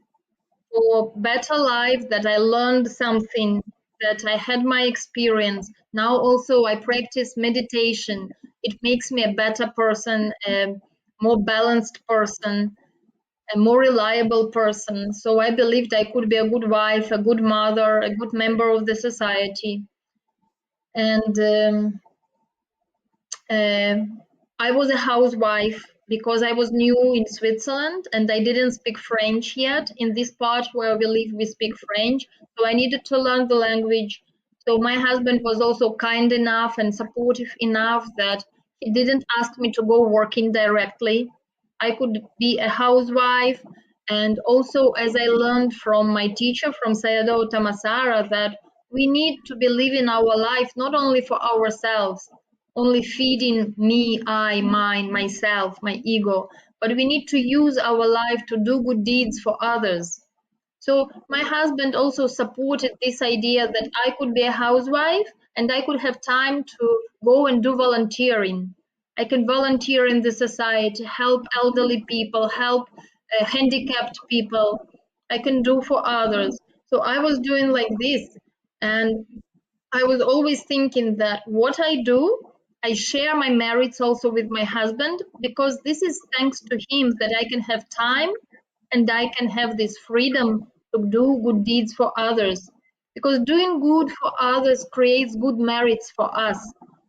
for better life, that I learned something. that I had my experience. Now also I practice meditation. It makes me a better person, a more balanced person, a more reliable person. So I believed I could be a good wife, a good mother, a good member of the society. And I was a housewife because I was new in Switzerland and I didn't speak French yet. In this part where we live, we speak French. So I needed to learn the language. So my husband was also kind enough and supportive enough that he didn't ask me to go working directly. I could be a housewife. And also, as I learned from my teacher, from Sayadaw Tamasara, that we need to be living our life not only for ourselves, only feeding me, I, mine, myself, my ego, but we need to use our life to do good deeds for others. So my husband also supported this idea that I could be a housewife and I could have time to go and do volunteering. I can volunteer in the society, help elderly people, help handicapped people. I can do for others. So I was doing like this. And I was always thinking that what I do, I share my merits also with my husband because this is thanks to him that I can have time and I can have this freedom to do good deeds for others. Because doing good for others creates good merits for us.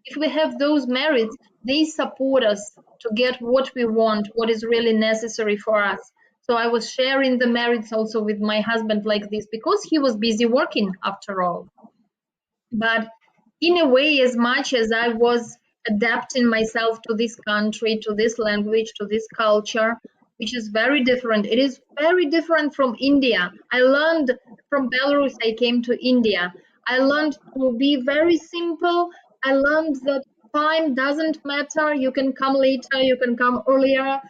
If we have those merits, they support us to get what we want, what is really necessary for us. So I was sharing the merits also with my husband like this because he was busy working after all. But in a way, as much as I was adapting myself to this country, to this language, to this culture, which is very different, it is very different from India. I learned from Belarus, I came to India. I learned to be very simple. I learned that time doesn't matter. You can come later, you can come earlier.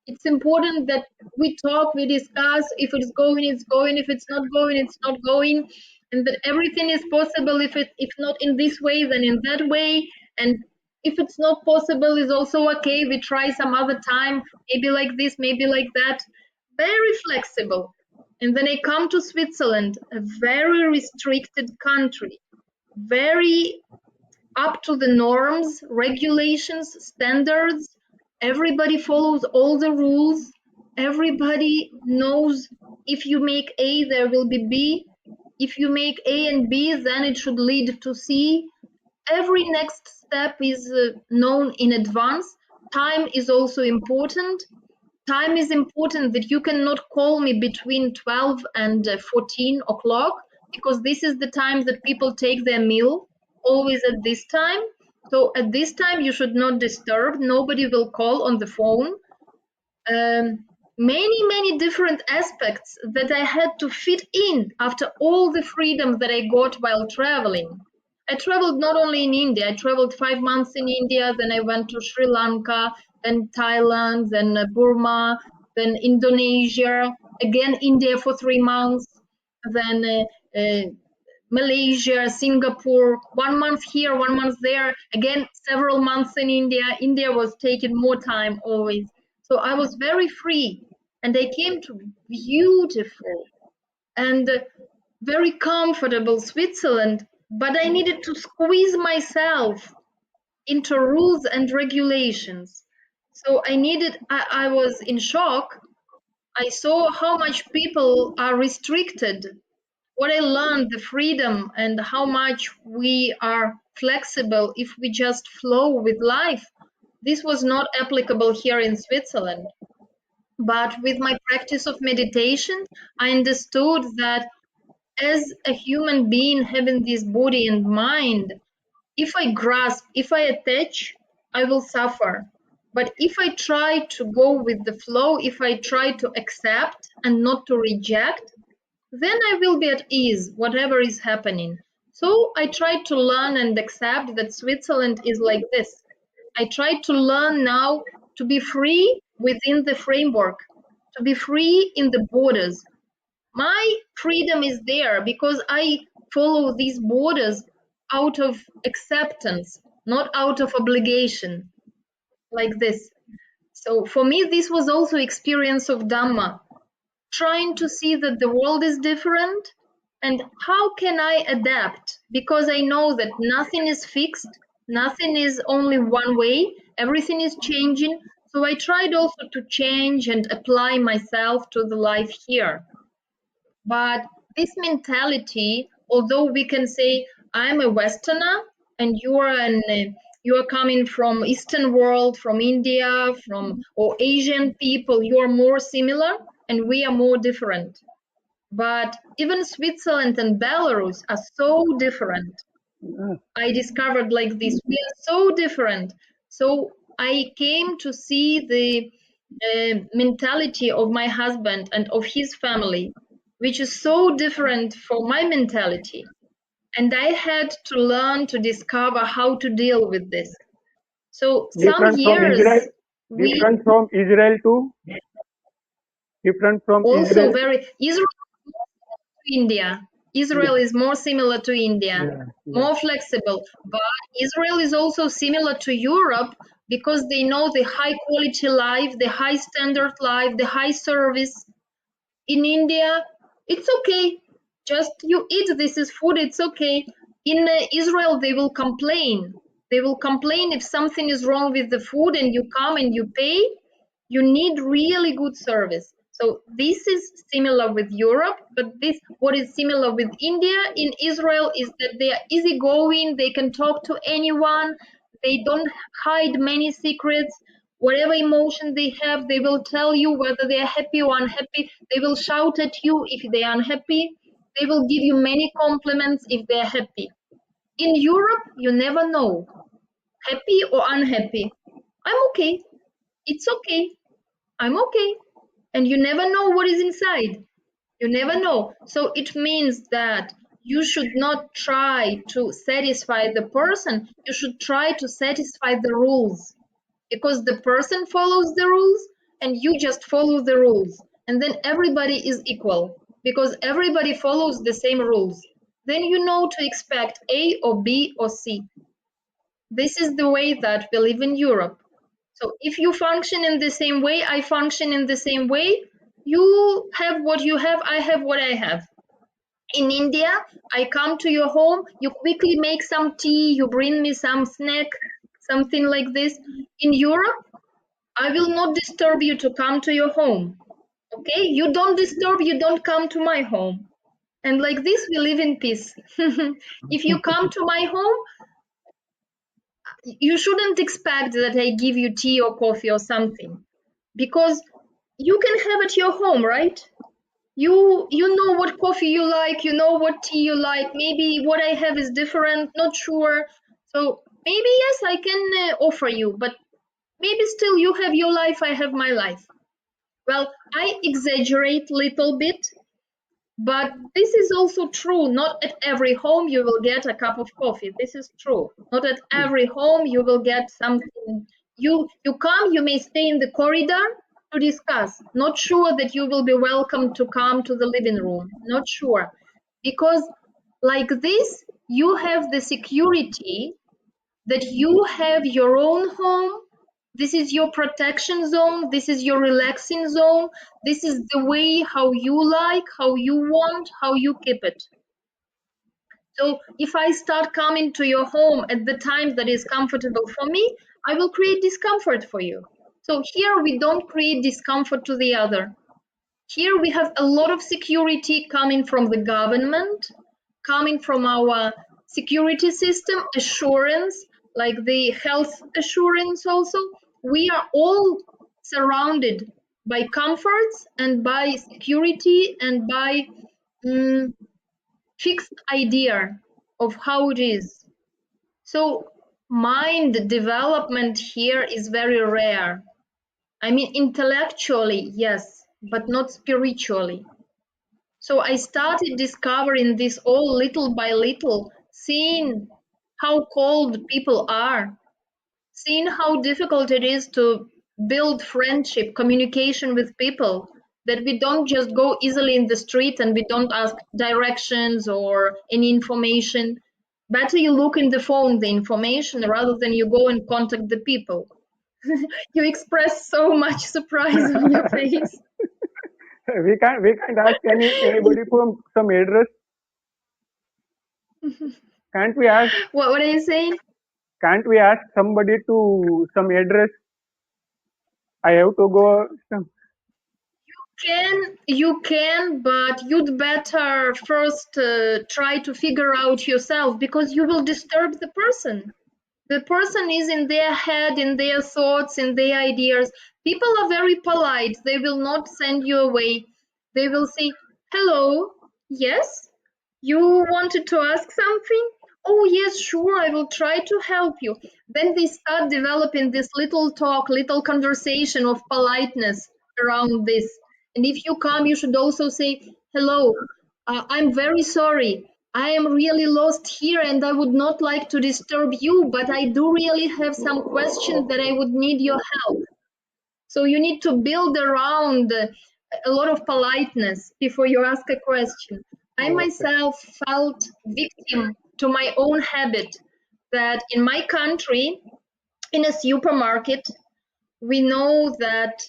It's important that we talk, we discuss. If it's going, it's going. If it's not going, it's not going. And that everything is possible. If not in this way, then in that way. And if it's not possible, is also okay. We try some other time, maybe like this, maybe like that. Very flexible. And then I come to Switzerland, a very restricted country, very up to the norms, regulations, standards. Everybody follows all the rules. Everybody knows if you make A, there will be B. If you make A and B, then it should lead to C. Every next step is known in advance. Time is also important. Time is important that you cannot call me between 12 and 14 o'clock because this is the time that people take their meal, always at this time. So at this time, you should not disturb. Nobody will call on the phone. Many different aspects that I had to fit in after all the freedom that I got while traveling. I traveled not only in India, I traveled 5 months in India, then I went to Sri Lanka, then Thailand, then Burma, then Indonesia, again India for 3 months, then Malaysia, Singapore, 1 month here, 1 month there, again several months in India. India was taking more time always. So I was very free and I came to beautiful and very comfortable Switzerland, but I needed to squeeze myself into rules and regulations. So I was in shock. I saw how much people are restricted. What I learned, the freedom and how much we are flexible if we just flow with life. This was not applicable here in Switzerland. But with my practice of meditation, I understood that as a human being having this body and mind, if I grasp, if I attach, I will suffer. But if I try to go with the flow, if I try to accept and not to reject, then I will be at ease, whatever is happening. So I try to learn and accept that Switzerland is like this. I try to learn now to be free within the framework, to be free in the borders. My freedom is there because I follow these borders out of acceptance, not out of obligation, like this. So for me, this was also experience of Dhamma, trying to see that the world is different And how can I adapt? Because I know that nothing is fixed, nothing is only one way, everything is changing. So I tried also to change and apply myself to the life here. But this mentality, although we can say I'm a Westerner and you are coming from Eastern world, from India, from or Asian people, you are more similar and we are more different. But even Switzerland and Belarus are so different. I discovered like this. We are so different. So I came to see the mentality of my husband and of his family, which is so different from my mentality. And I had to learn to discover how to deal with this. So some Different from Israel, years we different from Israel to different from also Israel. very Israel India. Yeah, Israel is more similar to India, yeah, yeah. more flexible. But Israel is also similar to Europe because they know the high quality life, the high standard life, the high service. In India, it's okay. Just you eat, this is food, it's okay. In Israel, they will complain. They will complain if something is wrong with the food and you come and you pay. You need really good service. So this is similar with Europe, but this what is similar with India in Israel is that they are easygoing, they can talk to anyone, they don't hide many secrets. Whatever emotion they have, they will tell you whether they are happy or unhappy. They will shout at you if they are unhappy. They will give you many compliments if they are happy. In Europe, you never know, happy or unhappy. I'm okay. It's okay. I'm okay. And you never know what is inside. You never know. So it means that you should not try to satisfy the person, you should try to satisfy the rules because the person follows the rules and you just follow the rules. And then everybody is equal because everybody follows the same rules. Then you know to expect A or B or C. This is the way that we live in Europe. So if you function in the same way, I function in the same way. You have what you have, I have what I have. In India, I come to your home, you quickly make some tea, you bring me some snack, something like this. In Europe, I will not disturb you to come to your home. Okay? You don't disturb, you don't come to my home. And like this, we live in peace. If you come to my home, you shouldn't expect that I give you tea or coffee or something because you can have at your home, right? You know what coffee you like, you know what tea you like. Maybe what I have is different, not sure. So maybe yes, I can offer you, but maybe still you have your life, I have my life. Well, I exaggerate little bit, but this is also true. Not at every home you will get a cup of coffee. This is true. Not at every home you will get something. You come, you may stay in the corridor to discuss. Not sure that you will be welcome to come to the living room. Not sure. Because like this, you have the security that you have your own home. This is your protection zone. This is your relaxing zone. This is the way how you like, how you want, how you keep it. So if I start coming to your home at the time that is comfortable for me, I will create discomfort for you. So here we don't create discomfort to the other. Here we have a lot of security coming from the government, coming from our security system, assurance, like the health assurance also. We are all surrounded by comforts and by security and by fixed idea of how it is. So mind development here is very rare. I mean, intellectually, yes, but not spiritually. So I started discovering this all little by little, seeing how cold people are, seeing how difficult it is to build friendship, communication with people, that we don't just go easily in the street and we don't ask directions or any information. Better you look in the phone, the information, rather than you go and contact the people. You express so much surprise on your face. We can't ask anybody from some address. Can't we ask? What are you saying? Can't we ask somebody to some address? I have to go. You can, but you'd better first try to figure out yourself, because you will disturb the person. The person is in their head, in their thoughts, in their ideas. People are very polite. They will not send you away. They will say, hello, yes, you wanted to ask something? Oh, yes, sure, I will try to help you. Then they start developing this little talk, little conversation of politeness around this. And if you come, you should also say, hello, I'm very sorry. I am really lost here and I would not like to disturb you, but I do really have some questions that I would need your help. So you need to build around a lot of politeness before you ask a question. I Okay. myself felt victim to my own habit that in my country, in a supermarket, we know that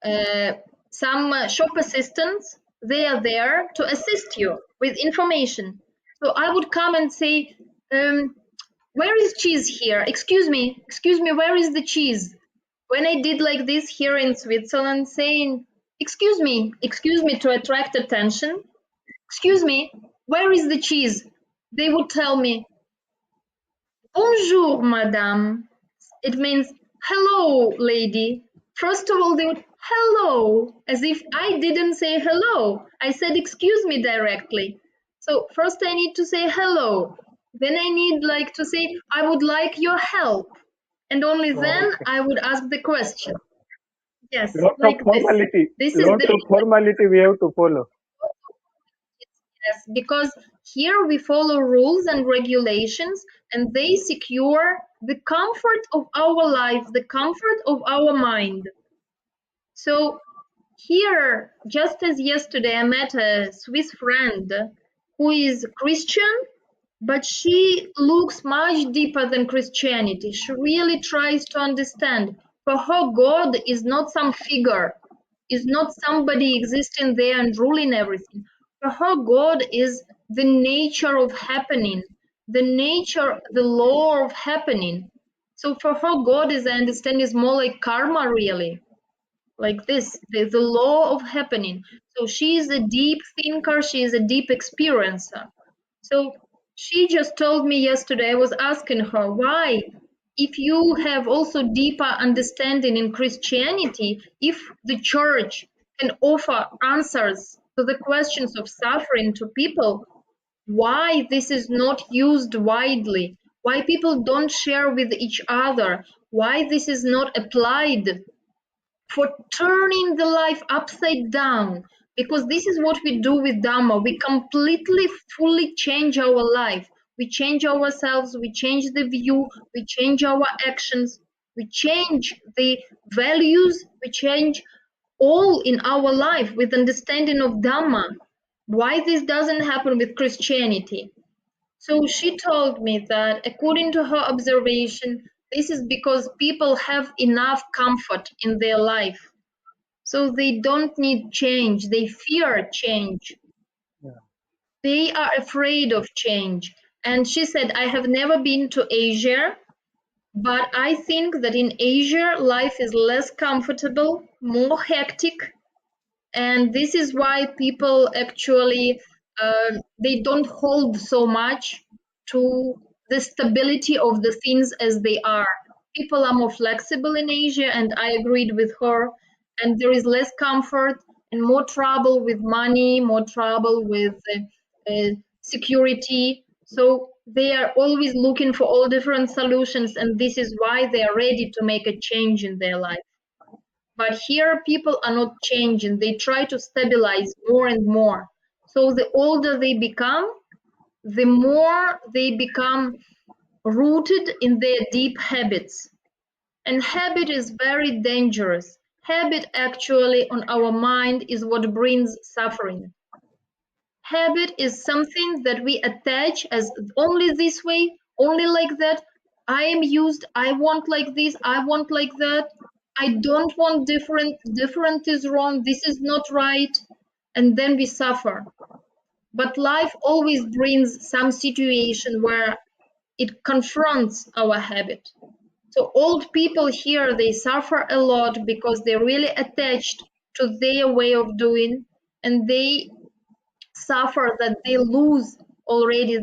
uh, some shop assistants, they are there to assist you with information. So I would come and say, where is cheese here? Excuse me, where is the cheese? When I did like this here in Switzerland, saying, excuse me, to attract attention, excuse me, where is the cheese? They would tell me, bonjour, madame. It means, hello, lady. First of all, they would, hello, as if I didn't say hello. I said, excuse me directly. So first I need to say hello. Then I need like to say, I would like your help. And only then Okay. I would ask the question. Yes, Lots of like this. formality. This is Lots the of formality we have to follow. yes, because here we follow rules and regulations, and they secure the comfort of our life, the comfort of our mind. So here, just as yesterday, I met a Swiss friend who is Christian, but she looks much deeper than Christianity. She really tries to understand. For her, God is not some figure, is not somebody existing there and ruling everything. For her, God is the nature of happening, the nature, the law of happening. So for her, God, as I understand, is more like karma, really, like this, the law of happening. So she is a deep thinker, she is a deep experiencer. So she just told me yesterday, I was asking her why, if you have also deeper understanding in Christianity, if the church can offer answers to the questions of suffering to people, why this is not used widely, why people don't share with each other, why this is not applied for turning the life upside down, because this is what we do with Dhamma. We completely, fully change our life. We change ourselves, we change the view, we change our actions, we change the values, we change all in our life with understanding of Dhamma. Why this doesn't happen with Christianity? So she told me that according to her observation, this is because people have enough comfort in their life, so they don't need change. They fear change. Yeah. They are afraid of change. And she said, I have never been to Asia, but I think that in Asia, life is less comfortable, more hectic, and this is why people actually they don't hold so much to the stability of the things as they are. People are more flexible in Asia, and I agreed with her, and there is less comfort and more trouble with money, more trouble with security. So they are always looking for all different solutions, and this is why they are ready to make a change in their life. But here people are not changing. They try to stabilize more and more. So the older they become, the more they become rooted in their deep habits. And habit is very dangerous. Habit actually on our mind is what brings suffering. Habit is something that we attach as only this way, only like that. I am used, I want like this, I want like that. I don't want different, different is wrong, this is not right. And then we suffer. But life always brings some situation where it confronts our habit. So old people here, they suffer a lot because they're really attached to their way of doing, and they suffer that they lose already.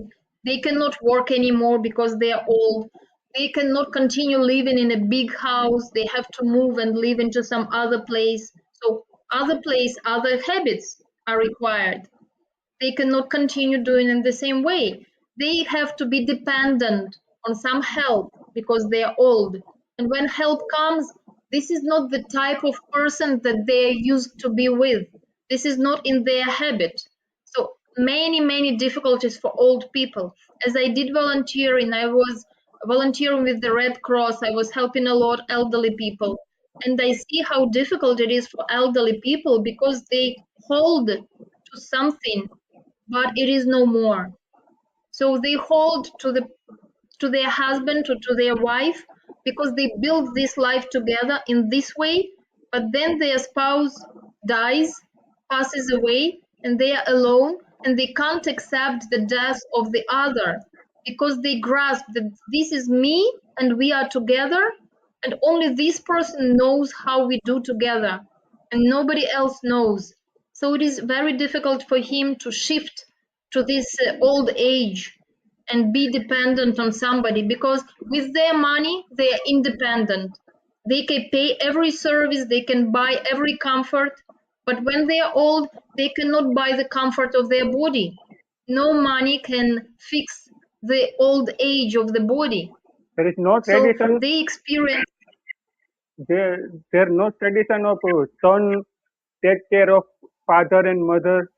They cannot work anymore because they are old. They cannot continue living in a big house. They have to move and live into some other place. So other place, other habits are required. They cannot continue doing in the same way. They have to be dependent on some help because they are old. And when help comes, this is not the type of person that they are used to be with. This is not in their habit. So many difficulties for old people. As I did volunteering, I was volunteering with the Red Cross. I was helping a lot elderly people. And I see how difficult it is for elderly people because they hold to something but it is no more. So they hold to their husband or to their wife because they build this life together in this way, but then their spouse dies, passes away, and they are alone and they can't accept the death of the other because they grasp that this is me and we are together and only this person knows how we do together and nobody else knows. So it is very difficult for him to shift to this old age and be dependent on somebody because with their money they are independent. They can pay every service, they can buy every comfort, but when they are old they cannot buy the comfort of their body. No money can fix the old age of the body. There is no So tradition. they experience There no tradition of son take care of father and mother.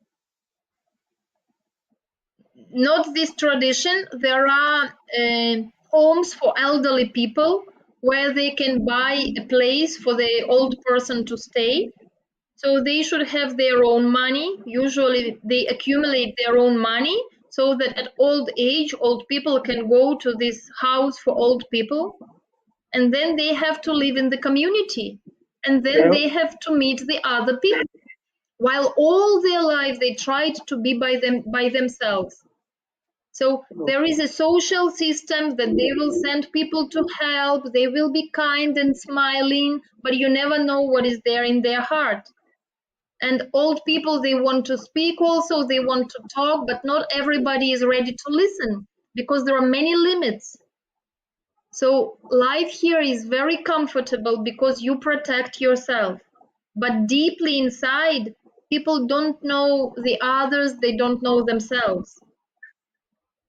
not this tradition. There are homes for elderly people where they can buy a place for the old person to stay. So they should have their own money. Usually they accumulate their own money so that at old age, old people can go to this house for old people. And then they have to live in the community. And then They they have to meet the other people. While all their life they tried to be by themselves. So there is a social system that they will send people to help, they will be kind and smiling, but you never know what is there in their heart. And old people, they want to speak also, they want to talk, but not everybody is ready to listen because there are many limits. So life here is very comfortable because you protect yourself. But deeply inside, people don't know the others, they don't know themselves.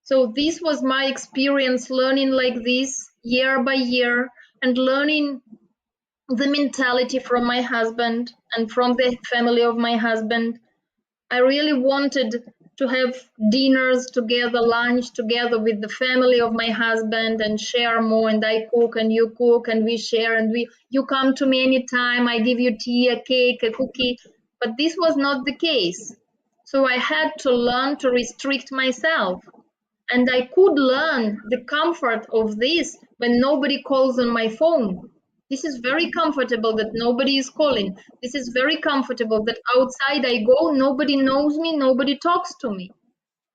So this was my experience learning like this year by year and learning the mentality from my husband and from the family of my husband. I really wanted to have dinners together, lunch together with the family of my husband and share more. And I cook and you cook and we share and you come to me anytime. I give you tea, a cake, a cookie. But this was not the case. So I had to learn to restrict myself. And I could learn the comfort of this when nobody calls on my phone. This is very comfortable that nobody is calling. This is very comfortable that outside I go, nobody knows me, nobody talks to me.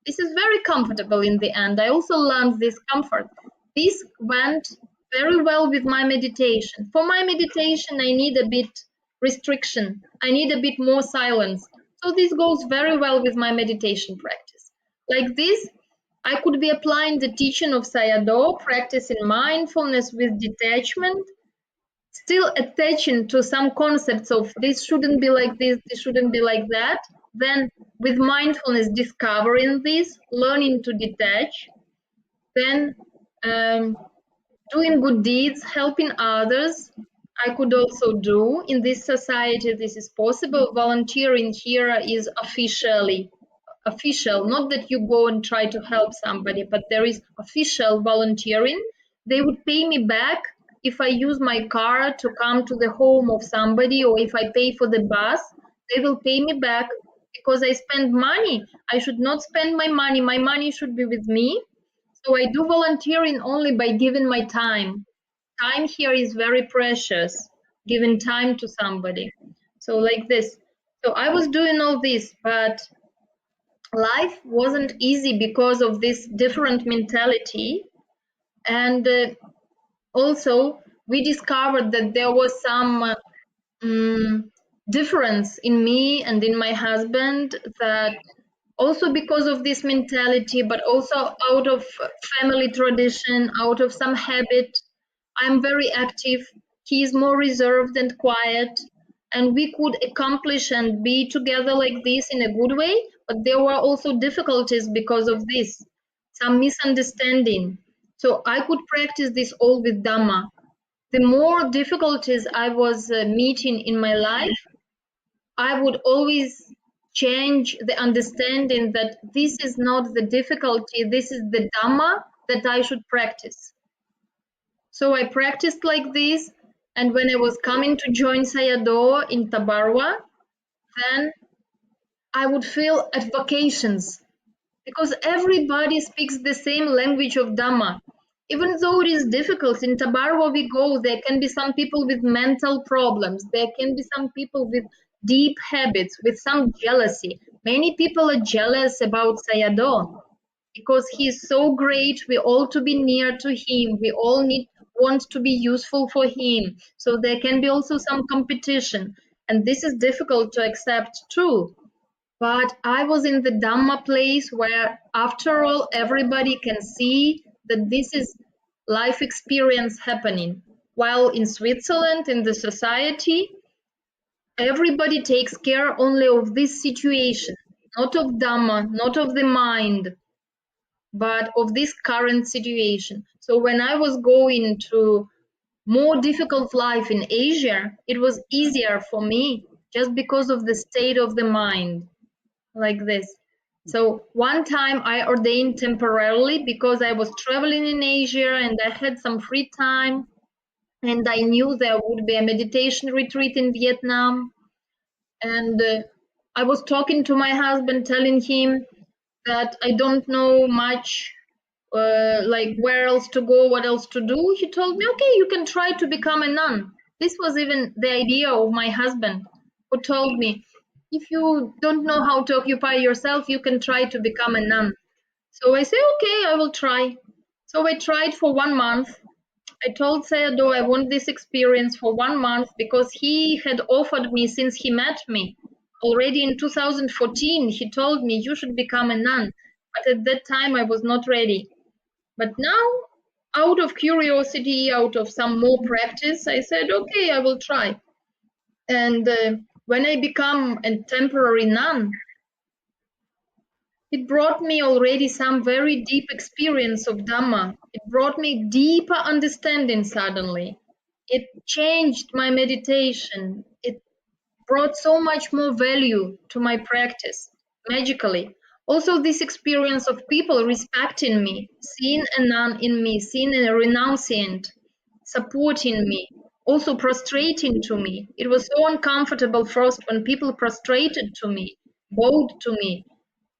This is very comfortable in the end. I also learned this comfort. This went very well with my meditation. For my meditation, I need a bit restriction. I need a bit more silence. So this goes very well with my meditation practice. Like this, I could be applying the teaching of Sayadaw, practicing mindfulness with detachment, still attaching to some concepts of this shouldn't be like this shouldn't be like that. Then with mindfulness, discovering this, learning to detach, then um, doing good deeds, helping others. I could also do in this society, this is possible. Volunteering here is official, not that you go and try to help somebody, but there is official volunteering. They would pay me back if I use my car to come to the home of somebody, or if I pay for the bus, they will pay me back because I spend money. I should not spend my money. My money should be with me. So I do volunteering only by giving my time. Time here is very precious, giving time to somebody. So like this. So I was doing all this, but life wasn't easy because of this different mentality. And also, we discovered that there was some mm, difference in me and in my husband, that also because of this mentality, but also out of family tradition, out of some habit. I'm very active. He is more reserved and quiet. And we could accomplish and be together like this in a good way. But there were also difficulties because of this, some misunderstanding. So I could practice this all with Dhamma. The more difficulties I was meeting in my life, I would always change the understanding that this is not the difficulty, this is the Dhamma that I should practice. So I practiced like this, and when I was coming to join Sayadaw in Thabarwa, then I would feel at vacations, because everybody speaks the same language of Dhamma. Even though it is difficult, in Tabarwa we go, there can be some people with mental problems, there can be some people with deep habits, with some jealousy. Many people are jealous about Sayadaw because he is so great. We all to be near to him. We all want to be useful for him. So there can be also some competition, and this is difficult to accept too. But I was in the Dhamma place where, after all, everybody can see that this is life experience happening. While in Switzerland, in the society, everybody takes care only of this situation, not of Dhamma, not of the mind, but of this current situation. So when I was going to more difficult life in Asia, it was easier for me just because of the state of the mind, like this. So one time I ordained temporarily because I was traveling in Asia and I had some free time, and I knew there would be a meditation retreat in Vietnam. And I was talking to my husband, telling him that I don't know much, like where else to go, what else to do. He told me, okay, you can try to become a nun. This was even the idea of my husband, who told me, if you don't know how to occupy yourself, you can try to become a nun. So I said, okay, I will try. So I tried for 1 month. I told Sayadaw I want this experience for 1 month because he had offered me since he met me. Already in 2014, he told me you should become a nun. But at that time, I was not ready. But now, out of curiosity, out of some more practice, I said, okay, I will try. And when I become a temporary nun, it brought me already some very deep experience of Dhamma. It brought me deeper understanding suddenly. It changed my meditation. It brought so much more value to my practice, magically. Also, this experience of people respecting me, seeing a nun in me, seeing a renunciant, supporting me, also prostrating to me. It was so uncomfortable first when people prostrated to me, bowed to me,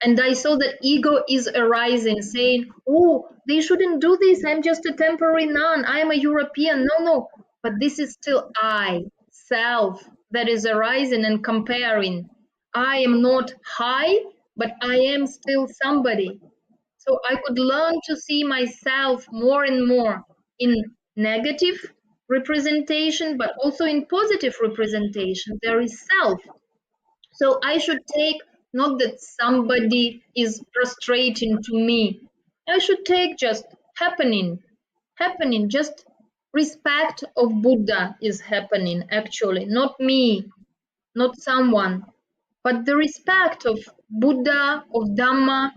and I saw that ego is arising, saying, oh, they shouldn't do this. I'm just a temporary nun. I'm a European. No, no. But this is still I, self, that is arising and comparing. I am not high, but I am still somebody. So I could learn to see myself more and more in negative representation, but also in positive representation. There is self. So I should take, not that somebody is prostrating to me. I should take just happening, just respect of Buddha is happening actually, not me, not someone, but the respect of Buddha, of Dhamma.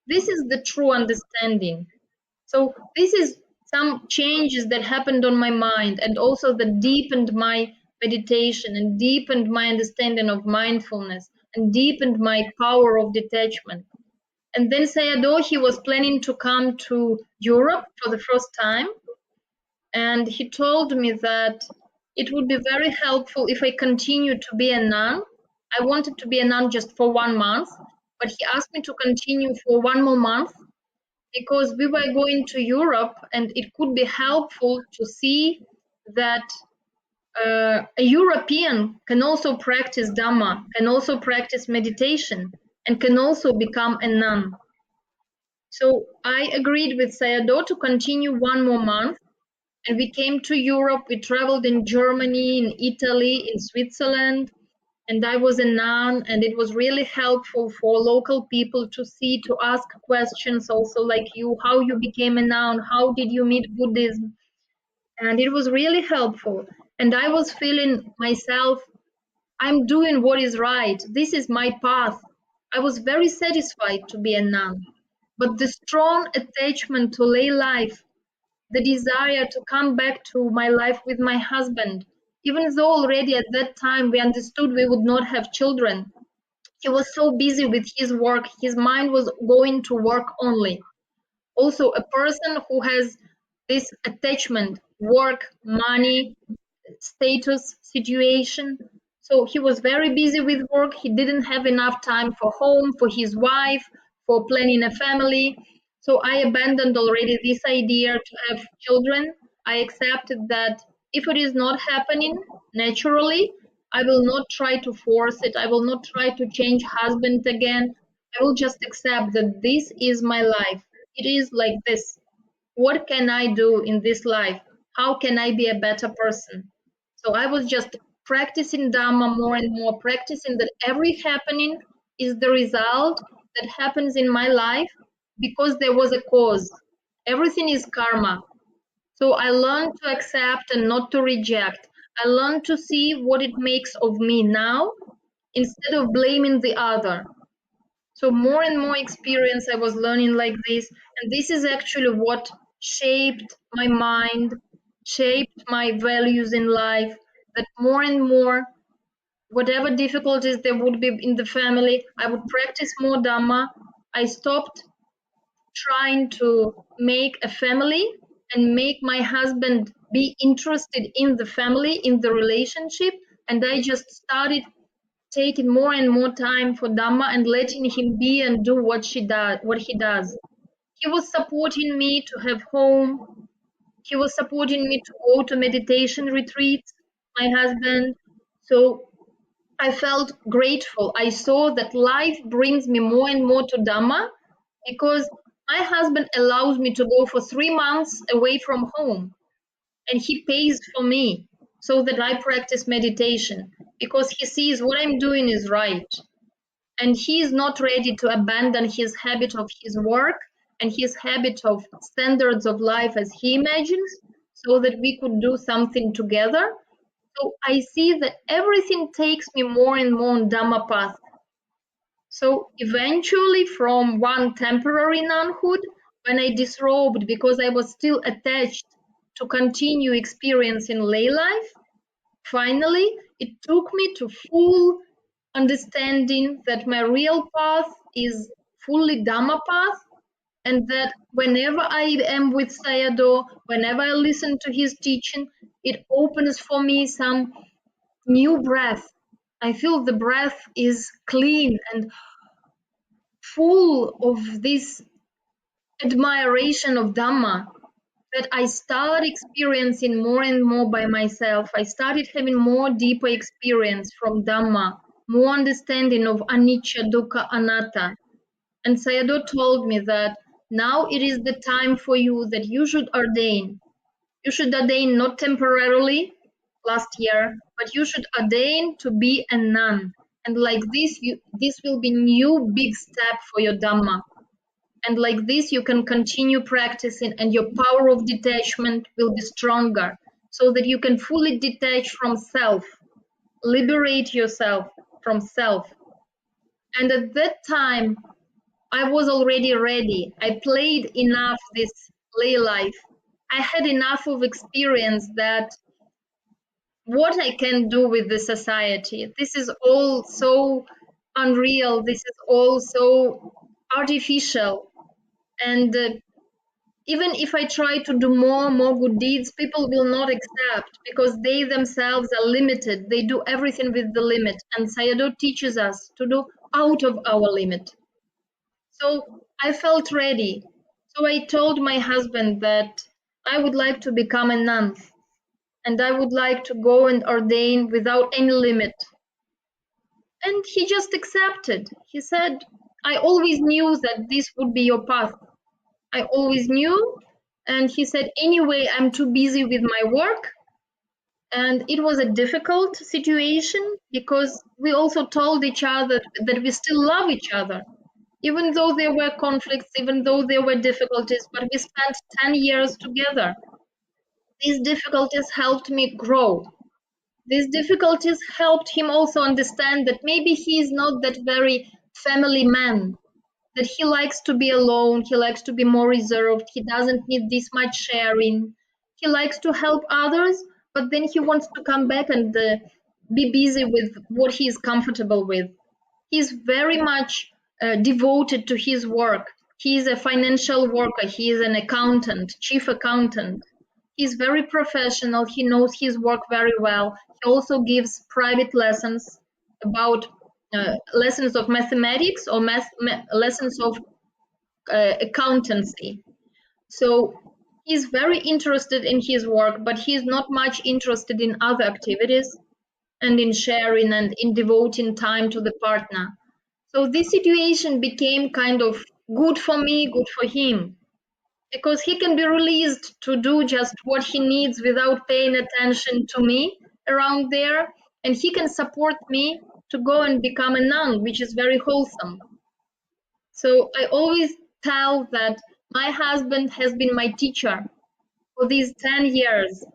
This is the true understanding. So this is some changes that happened on my mind, and also that deepened my meditation and deepened my understanding of mindfulness and deepened my power of detachment. And then Sayadaw, he was planning to come to Europe for the first time, and he told me that it would be very helpful if I continue to be a nun. I wanted to be a nun just for 1 month, but he asked me to continue for 1 more month because we were going to Europe, and it could be helpful to see that a European can also practice Dhamma, can also practice meditation, and can also become a nun. So I agreed with Sayadaw to continue one more month, and we came to Europe. We traveled in Germany, in Italy, in Switzerland, and I was a nun, and it was really helpful for local people to see, to ask questions also like you, how you became a nun, how did you meet Buddhism, and it was really helpful. And I was feeling myself, I'm doing what is right. This is my path. I was very satisfied to be a nun. But the strong attachment to lay life, the desire to come back to my life with my husband, even though already at that time we understood we would not have children, he was so busy with his work, his mind was going to work only. Also, a person who has this attachment, work, money, status situation. So he was very busy with work. He didn't have enough time for home, for his wife, for planning a family. So I abandoned already this idea to have children. I accepted that if it is not happening naturally, I will not try to force it. I will not try to change husband again. I will just accept that this is my life. It is like this. What can I do in this life? How can I be a better person? So I was just practicing Dhamma more and more, practicing that every happening is the result that happens in my life because there was a cause. Everything is karma. So I learned to accept and not to reject. I learned to see what it makes of me now instead of blaming the other. So more and more experience I was learning like this, and this is actually what shaped my mind, shaped my values in life, that more and more, whatever difficulties there would be in the family, I would practice more Dhamma. I stopped trying to make a family and make my husband be interested in the family, in the relationship, and I just started taking more and more time for Dhamma and letting him be and do what he does. He was supporting me to have home. He was supporting me to go to meditation retreats, my husband. So I felt grateful. I saw that life brings me more and more to Dhamma because my husband allows me to go for 3 months away from home and he pays for me so that I practice meditation because he sees what I'm doing is right. And he is not ready to abandon his habit of his work and his habit of standards of life as he imagines so that we could do something together. So I see that everything takes me more and more on Dhamma path. So eventually, from one temporary nunhood, when I disrobed because I was still attached to continue experiencing lay life, finally it took me to full understanding that my real path is fully Dhamma path, and that whenever I am with Sayadaw, whenever I listen to his teaching, it opens for me some new breath. I feel the breath is clean and full of this admiration of Dhamma that I started experiencing more and more by myself. I started having more deeper experience from Dhamma, more understanding of anicca, dukkha, anatta. And Sayadaw told me that now it is the time for you that you should ordain. You should ordain not temporarily last year, but you should ordain to be a nun. And like this, this will be new big step for your Dhamma. And like this, you can continue practicing and your power of detachment will be stronger so that you can fully detach from self, liberate yourself from self. And at that time, I was already ready. I played enough this lay life. I had enough of experience that what I can do with the society. This is all so unreal. This is all so artificial. And even if I try to do more good deeds, people will not accept because they themselves are limited. They do everything with the limit. And Sayadaw teaches us to do out of our limit. So I felt ready. So I told my husband that I would like to become a nun and I would like to go and ordain without any limit. And he just accepted. He said, I always knew that this would be your path. I always knew. And he said, anyway, I'm too busy with my work. And it was a difficult situation because we also told each other that we still love each other. Even though there were conflicts, even though there were difficulties, but we spent 10 years together. These difficulties helped me grow. These difficulties helped him also understand that maybe he is not that very family man, that he likes to be alone, he likes to be more reserved, he doesn't need this much sharing. He likes to help others, but then he wants to come back and be busy with what he is comfortable with. He's very much devoted to his work. He is a financial worker, he is an accountant, chief accountant. He's very professional, he knows his work very well. He also gives private lessons about lessons of mathematics or lessons of accountancy. So he's very interested in his work, but he's not much interested in other activities and in sharing and in devoting time to the partner. So this situation became kind of good for me, good for him, because he can be released to do just what he needs without paying attention to me around there, and he can support me to go and become a nun, which is very wholesome. So I always tell that my husband has been my teacher for these 10 years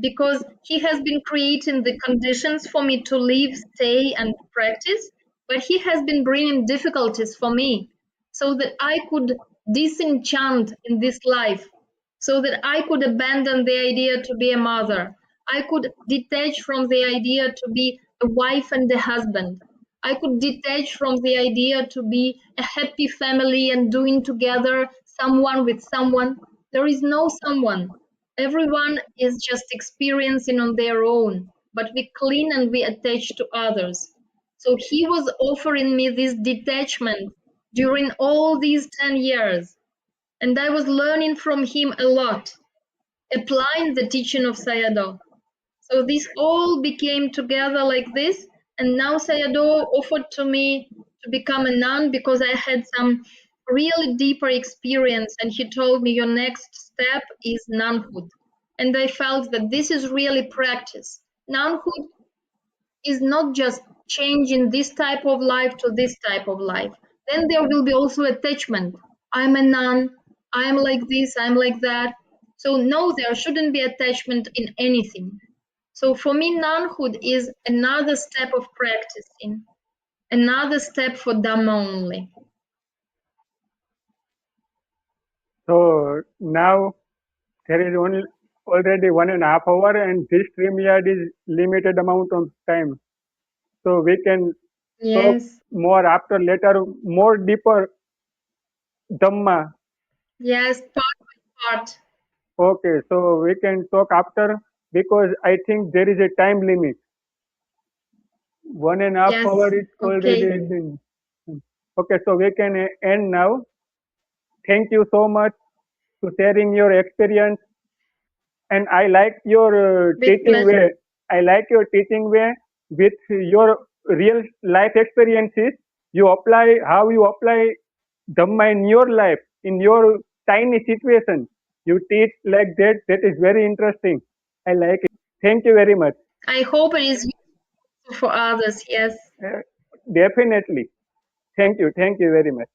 because he has been creating the conditions for me to live, stay, and practice, but he has been bringing difficulties for me so that I could disenchant in this life, so that I could abandon the idea to be a mother. I could detach from the idea to be a wife and a husband. I could detach from the idea to be a happy family and doing together someone with someone. There is no someone. Everyone is just experiencing on their own, but we cling and we attach to others. So he was offering me this detachment during all these 10 years, and I was learning from him a lot, applying the teaching of Sayadaw. So this all became together like this, and now Sayadaw offered to me to become a nun because I had some really deeper experience, and he told me your next step is nunhood. And I felt that this is really practice. Nunhood is not just changing this type of life to this type of life. Then there will be also attachment. I'm a nun, I'm like this, I'm like that. So, no, there shouldn't be attachment in anything. So, for me, nunhood is another step of practicing, another step for Dhamma only. So now there is only already 1.5 hours, and this StreamYard is limited amount of time. So we can talk Yes, more after later, more deeper Dhamma. yes, part by part. Okay, so we can talk after because I think there is a time limit. 1.5 hours Yes, is already okay. been. Okay, so we can end now. Thank you so much to sharing your experience, and I like your Big teaching pleasure. way. I like your teaching way with your real life experiences. You apply how you apply Dhamma in your life, in your tiny situation. You teach like that. That is very interesting. I like it. Thank you very much. I hope it is useful for others. Yes. Uh, Definitely. Thank you. Thank you very much.